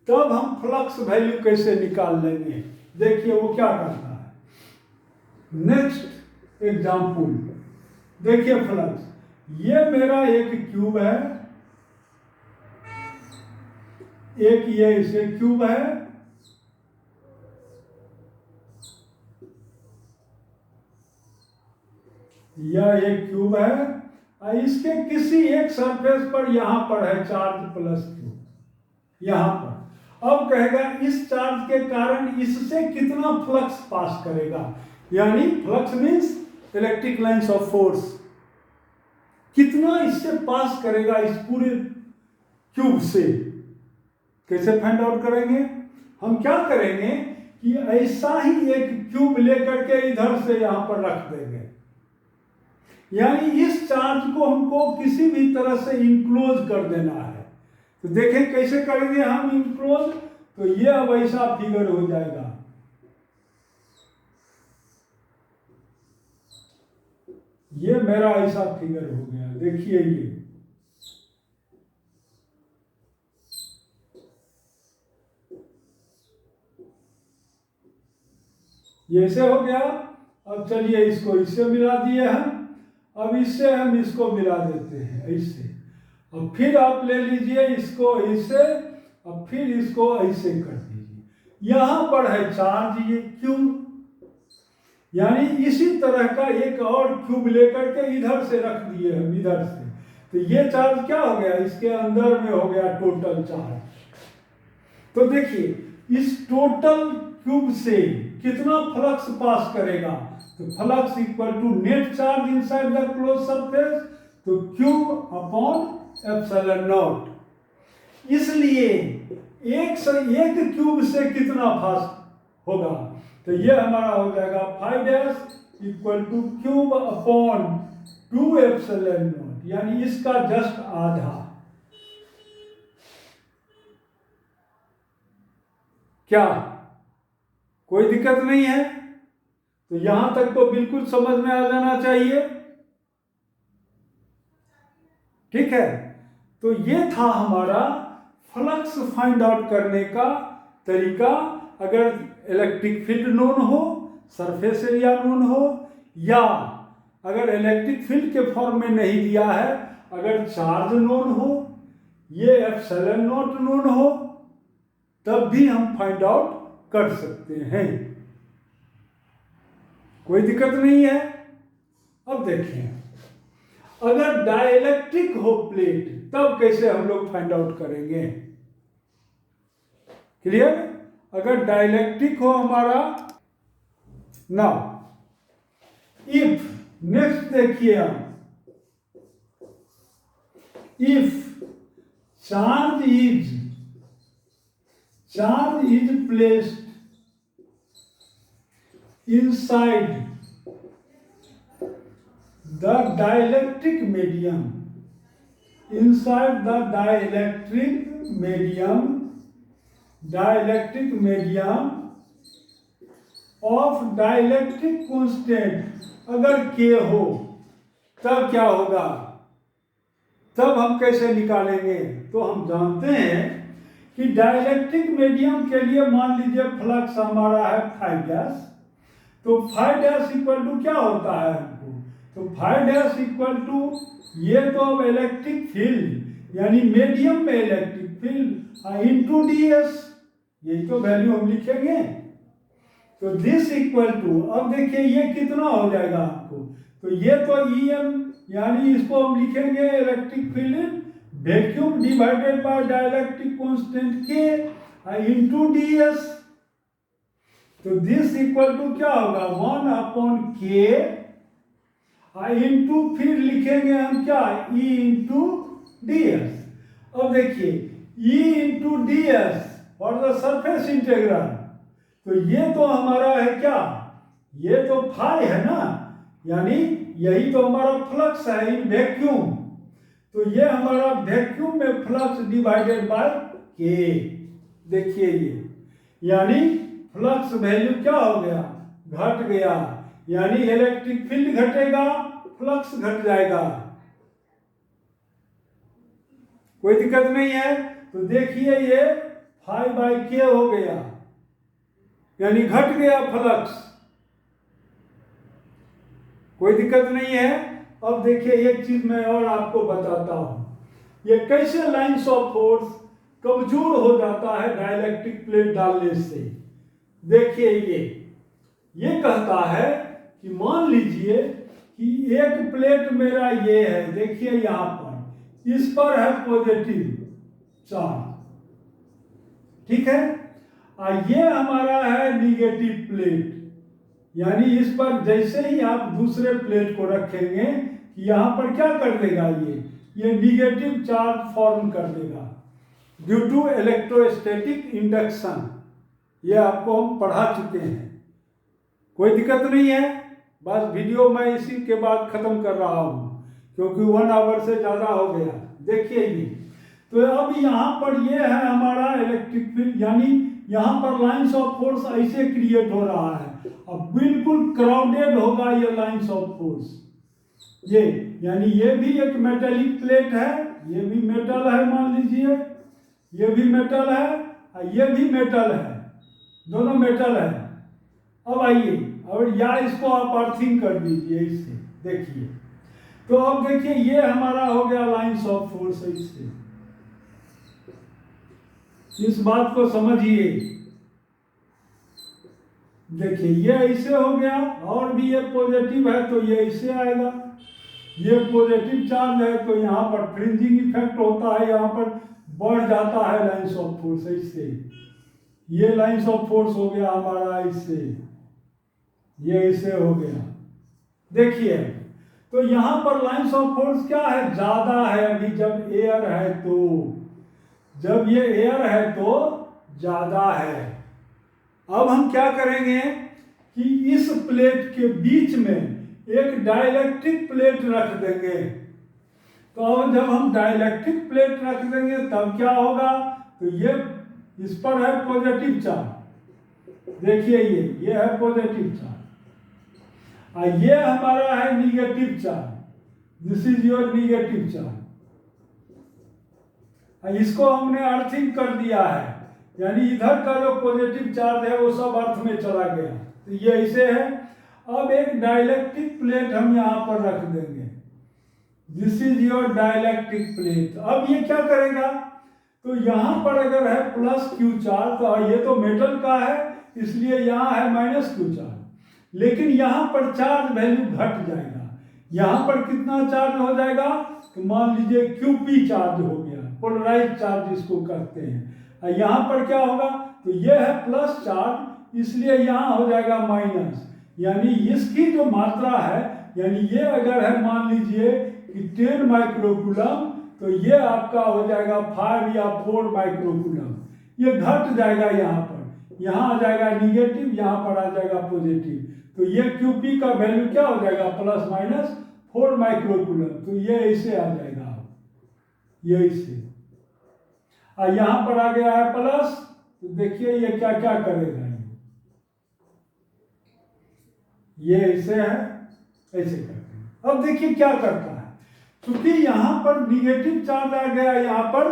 तब हम फ्लक्स वैल्यू कैसे निकाल लेंगे, देखिए वो क्या करता है। नेक्स्ट एग्जांपल देखिए, फ्लक्स, ये मेरा एक क्यूब है, एक ये इसे क्यूब है, यह एक क्यूब है, इसके किसी एक सरफेस पर यहां पर है चार्ज प्लस क्यू, यहां पर। अब कहेगा इस चार्ज के कारण इससे कितना फ्लक्स पास करेगा, यानी flux means electric lines of force, कितना इससे पास करेगा इस पूरे क्यूब से। कैसे फाइंड आउट करेंगे, हम क्या करेंगे कि ऐसा ही एक क्यूब लेकर के इधर से यहां पर रख देंगे, यानी इस चार्ज को हमको किसी भी तरह से इंक्लोज कर देना है। तो देखें कैसे करेंगे हम इंक्लोज, तो ये अब ऐसा फिगर हो जाएगा, ये मेरा ऐसा फिगर हो गया, देखिए ये ऐसे हो गया। अब चलिए इसको इससे मिला दिए हम, अब इससे हम इसको मिला देते हैं ऐसे। अब फिर आप ले लीजिए इसको ऐसे, अब फिर इसको ऐसे कर दीजिए, यहां पर है चार्ज ये क्यूब, यानी इसी तरह का एक और क्यूब लेकर के इधर से रख दिए हम, इधर से, तो ये चार्ज क्या हो गया, इसके अंदर में हो गया टोटल चार्ज। तो देखिए इस टोटल क्यूब से कितना फ्लक्स पास करेगा, तो flux equal to net charge inside the close surface, तो क्यूब अपॉन एप्सिलॉन नॉट। इसलिए एक क्यूब से कितना फास्ट होगा, तो ये हमारा हो जाएगा 5 equal to Q upon 2 epsilon naught, यानी इसका जस्ट आधा। क्या कोई दिक्कत नहीं है, तो यहां तक तो बिल्कुल समझ में आ जाना चाहिए, ठीक है। तो ये था हमारा फ्लक्स फाइंड आउट करने का तरीका। अगर इलेक्ट्रिक फील्ड नोन हो, सरफेस एरिया नोन हो, या अगर इलेक्ट्रिक फील्ड के फॉर्म में नहीं दिया है, अगर चार्ज नोन हो, ये एप्सिलॉन नॉट नोन हो, तब भी हम फाइंड आउट कर सकते हैं, कोई दिक्कत नहीं है। अब देखिए अगर डाइलेक्ट्रिक हो प्लेट, तब कैसे हम लोग फाइंड आउट करेंगे, क्लियर। अगर डाइलेक्ट्रिक हो हमारा, नाउ इफ, नेक्स्ट देखिए हम, if charge is placed inside the dielectric medium, inside the dielectric medium of dielectric constant अगर के हो तब क्या होगा, तब हम कैसे निकालेंगे? तो हम जानते हैं कि डाइलेक्ट्रिक मीडियम के लिए मान लीजिए फ्लक्स हमारा है फाइव डैश, तो फाइव डैश इक्वल टू क्या होता है हमको, तो फाइव डैश इक्वल टू ये तो अब इलेक्ट्रिक फील्ड यानी मीडियम में electric field into D S, यही तो वैल्यू हम लिखेंगे। तो दिस इक्वल टू, अब देखिए ये कितना हो जाएगा आपको, तो ये तो ई एम यानी इसको हम लिखेंगे electric field in vacuum divided by dielectric constant के इनटू डी एस। तो दिस इक्वल टू क्या होगा, 1/k इनटू फिर लिखेंगे हम क्या, ई इंटू डी एस। अब देखिए ई into D S for the surface integral, तो ये तो हमारा है क्या, ये तो फाई है ना, यानी यही तो हमारा फ्लक्स है इन वैक्यूम, तो ये हमारा वैक्यूम में फ्लक्स डिवाइडेड बाय के। देखिए ये यानी फ्लक्स वैल्यू क्या हो गया, घट गया, यानी इलेक्ट्रिक फील्ड घटेगा, फ्लक्स घट जाएगा, कोई दिक्कत नहीं है। तो देखिए ये 5/k हो गया, यानी घट गया फ्लक्स, कोई दिक्कत नहीं है। अब देखिए एक चीज मैं और आपको बताता हूं, ये कैसे लाइंस ऑफ फोर्स कमजोर हो जाता है डाइलेक्ट्रिक प्लेट डालने से। देखिए ये कहता है कि मान लीजिए कि एक प्लेट मेरा ये है, देखिए यहां पर इस पर है पॉजिटिव चार्ज, ठीक है, और ये हमारा है निगेटिव प्लेट, यानी इस पर जैसे ही आप दूसरे प्लेट को रखेंगे यहां पर क्या कर देगा, ये निगेटिव चार्ज फॉर्म कर देगा ड्यू टू इलेक्ट्रोस्टैटिक इंडक्शन। ये आपको हम पढ़ा चुके हैं, कोई दिक्कत नहीं है। बस वीडियो मैं इसी के बाद खत्म कर रहा हूं क्योंकि 1 आवर से ज्यादा हो गया। देखिए ये तो अब यहाँ पर ये है हमारा इलेक्ट्रिक फील्ड, यानी यहाँ पर लाइंस ऑफ फोर्स ऐसे क्रिएट हो रहा है, अब बिल्कुल क्राउडेड होगा ये लाइंस ऑफ फोर्स, ये यानी ये भी एक मेटेलिक प्लेट है, ये भी मेटल है, मान लीजिए ये भी मेटल है और ये भी मेटल है, दोनों मेटल है। अब आइए और या इसको आप अर्थिंग कर दीजिए इससे, देखिए तो अब देखिए ये हमारा हो गया लाइंस ऑफ फोर्स, इससे इस बात को समझिए। देखिए ये ऐसे हो गया, और भी ये पॉजिटिव है तो ये ऐसे आएगा, ये पॉजिटिव चार्ज है तो यहाँ पर फ्रिंजिंग इफेक्ट होता है, यहाँ पर बढ़ जाता है लाइंस ऑफ फोर्स, इससे ये लाइंस ऑफ फोर्स हो गया हमारा, इससे ये ऐसे हो गया। देखिए तो यहाँ पर लाइंस ऑफ फोर्स क्या है, ज्यादा है अभी, जब एयर है तो, जब ये एयर है तो ज्यादा है। अब हम क्या करेंगे कि इस प्लेट के बीच में एक डाइलेक्ट्रिक प्लेट रख देंगे, तो अब जब हम डाइलेक्ट्रिक प्लेट रख देंगे तब क्या होगा, तो ये इस पर है पॉजिटिव चार्ज, देखिए ये है पॉजिटिव चार्ज और ये हमारा है negative charge, this is your negative charge. इसको हमने अर्थिंग कर दिया है, यानी इधर का जो पॉजिटिव चार्ज है वो सब अर्थ में चला गया, तो ये ऐसे है। अब एक डाइलेक्ट्रिक प्लेट हम यहाँ पर रख देंगे, this is your dielectric plate. अब ये क्या करेगा, तो यहाँ पर अगर है प्लस क्यू चार्ज, तो ये तो मेटल का है इसलिए यहाँ है माइनस क्यू चार्ज, लेकिन यहाँ पर चार्ज वैल्यू घट जाएगा, यहाँ पर कितना चार्ज हो जाएगा, तो मान लीजिए क्यूपी चार्ज हो गया, पोलराइज चार्ज इसको कहते हैं। यहाँ पर क्या होगा, तो ये है प्लस चार्ज इसलिए यहाँ हो जाएगा माइनस, यानी इसकी जो मात्रा है, यानी ये अगर है मान लीजिए कि 10 माइक्रोकूलम, तो ये आपका हो जाएगा 5 या 4 माइक्रोकूलम, ये घट जाएगा, यहाँ पर यहाँ आ जाएगा निगेटिव, यहाँ पर आ जाएगा पॉजिटिव, तो ये क्यूपी का वैल्यू क्या हो जाएगा, प्लस माइनस 4 माइक्रोकूलम, तो ये ऐसे आ जाएगा, ये ऐसे। और यहाँ पर आ गया है प्लस, तो देखिए ये क्या क्या करेगा, ये ऐसे है ऐसे करते हैं। अब देखिए क्या करता है, क्योंकि यहाँ पर निगेटिव चार्ज आ गया, यहाँ पर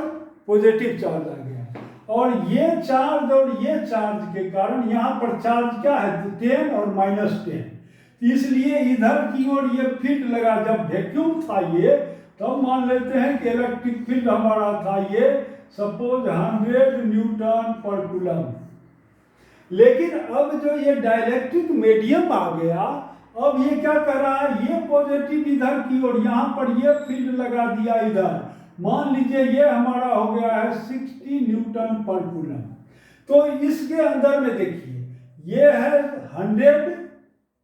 पॉजिटिव चार्ज आ गया, और ये चार्ज के कारण यहाँ पर चार्ज क्या है 10 और -10, इसलिए इधर की ओर ये फील्ड लगा। जब वैक्यूम था ये, तब मान लेते हैं कि इलेक्ट्रिक फील्ड हमारा था ये सपोज 100 न्यूटन पर कूलम। लेकिन अब जो ये डाइलेक्ट्रिक मीडियम आ गया, अब ये क्या कर रहा है, ये पॉजिटिव इधर की ओर, यहाँ पर ये फील्ड लगा दिया इधर। मान लीजिए ये हमारा हो गया है 60 न्यूटन पर कूलम। तो इसके अंदर में देखिए ये है 100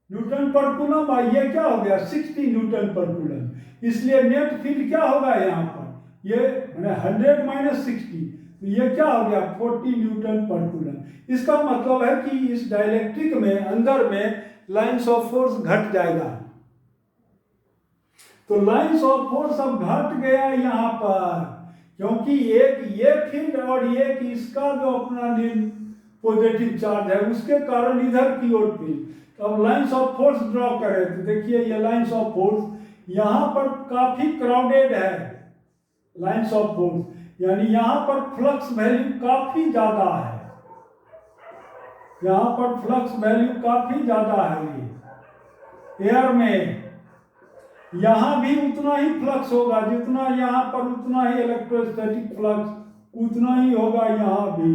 न्यूटन पर कूलम और ये क्या हो गया 60 न्यूटन पर कूलम। इसलिए नेट फील्ड क्या होगा यहाँ पर, ये 100 - 60, तो ये क्या हो गया 40 न्यूटन पर कूलम। इसका मतलब है कि इस डाइलेक्ट्रिक में अंदर में लाइन्स ऑफ फोर्स घट जाएगा। तो लाइन्स ऑफ फोर्स अब घट गया यहाँ पर, क्योंकि एक ये फील्ड और एक इसका जो अपना पॉजिटिव चार्ज है उसके कारण इधर की ओर फील्ड। तो अब लाइन्स ऑफ फोर्स ड्रॉ करें तो देखिए ये लाइन्स ऑफ फोर्स यहाँ पर काफी क्राउडेड है। लाइन्स ऑफ फोर्स यानी यहाँ पर फ्लक्स वैल्यू काफी ज्यादा है, यहाँ पर फ्लक्स वैल्यू काफी ज्यादा है। ये एयर में यहाँ भी उतना ही फ्लक्स होगा जितना यहाँ पर, उतना ही इलेक्ट्रोस्टैटिक फ्लक्स उतना ही होगा यहाँ भी।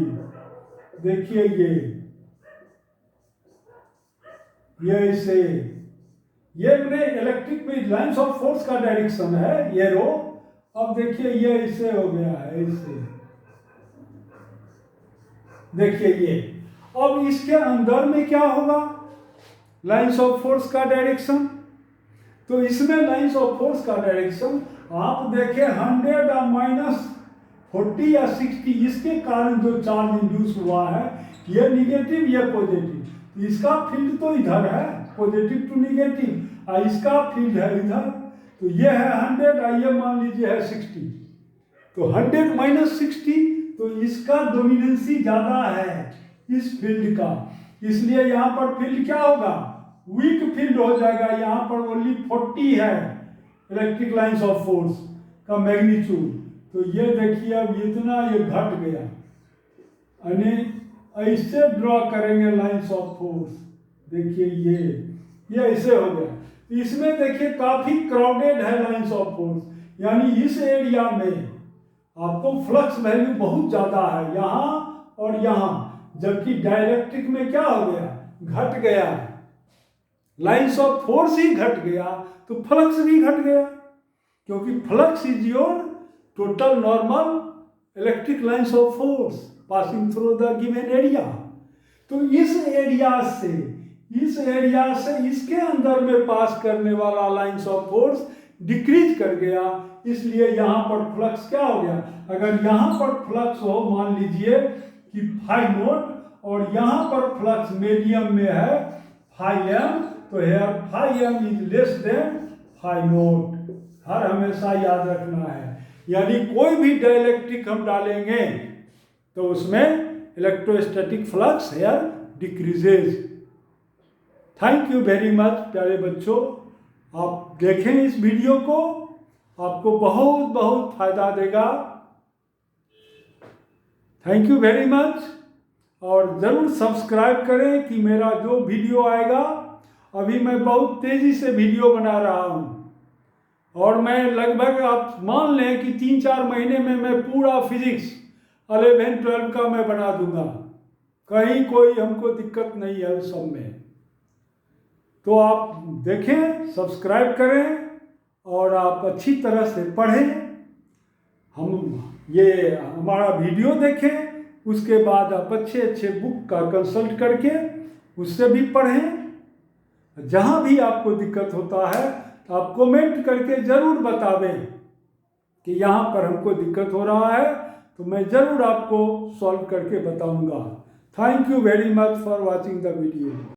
देखिए ये इसे ये मैंने इलेक्ट्रिक में लाइन्स ऑफ फोर्स का डायरेक्शन है ये रो। अब देखिए ये इससे हो गया है, इससे देखिए ये। अब इसके अंदर में क्या होगा लाइन्स ऑफ फोर्स का डायरेक्शन, तो इसमें लाइन्स ऑफ फोर्स का डायरेक्शन आप देखें 100 - 40 या 60, इसके कारण जो चार्ज इंड्यूस हुआ है ये निगेटिव ये पॉजिटिव। इसका फील्ड तो इधर है पॉजिटिव टू निगेटिव और इसका फील्ड है इधर। तो ये है 100 और ये मान लीजिए है 60। तो 100 - 60, तो इसका डोमिनेंसी ज़्यादा है इस फील्ड का, इसलिए यहाँ पर फील्ड क्या होगा वीक फील्ड हो जाएगा। यहाँ पर ओनली 40 है इलेक्ट्रिक लाइन्स ऑफ फोर्स का मैग्नीट्यूड। तो ये देखिए अब इतना ये घट गया, यानी ऐसे ड्रॉ करेंगे लाइन्स ऑफ फोर्स। देखिए ये ऐसे हो गया। इसमें देखिए काफी क्राउडेड है लाइन्स ऑफ फोर्स, यानी इस एरिया में आपको फ्लक्स वैल्यू बहुत ज्यादा है यहाँ और यहाँ, जबकि डाइलेक्ट्रिक में क्या हो गया घट गया, लाइन्स ऑफ फोर्स ही घट गया तो फ्लक्स भी घट गया, क्योंकि flux is your total normal electric lines of force passing through the given area. तो इस एरिया से इसके अंदर में पास करने वाला लाइन्स ऑफ फोर्स डिक्रीज कर गया, इसलिए यहाँ पर फ्लक्स क्या हो गया। अगर यहाँ पर फ्लक्स हो मान लीजिए कि फाई नोट और यहाँ पर फ्लक्स मीडियम में है फाई एम, तो here phi M is less than phi nought, हर हमेशा याद रखना है। यानी कोई भी डाइलेक्ट्रिक हम डालेंगे तो उसमें electrostatic flux here decreases. Thank you very much प्यारे बच्चों, आप देखें इस वीडियो को, आपको बहुत बहुत फायदा देगा। थैंक यू वेरी मच, और ज़रूर सब्सक्राइब करें कि मेरा जो वीडियो आएगा, अभी मैं बहुत तेज़ी से वीडियो बना रहा हूँ और मैं लगभग आप मान लें कि 3-4 महीने में मैं पूरा फिजिक्स 11-12 का मैं बना दूंगा, कहीं कोई हमको दिक्कत नहीं है उस सब में। तो आप देखें, सब्सक्राइब करें और आप अच्छी तरह से पढ़ें। ये हमारा वीडियो देखें, उसके बाद आप अच्छे बुक का कंसल्ट करके उससे भी पढ़ें। जहाँ भी आपको दिक्कत होता है तो आप कमेंट करके ज़रूर बतावें कि यहाँ पर हमको दिक्कत हो रहा है, तो मैं ज़रूर आपको सॉल्व करके बताऊँगा। Thank you very much for watching the video.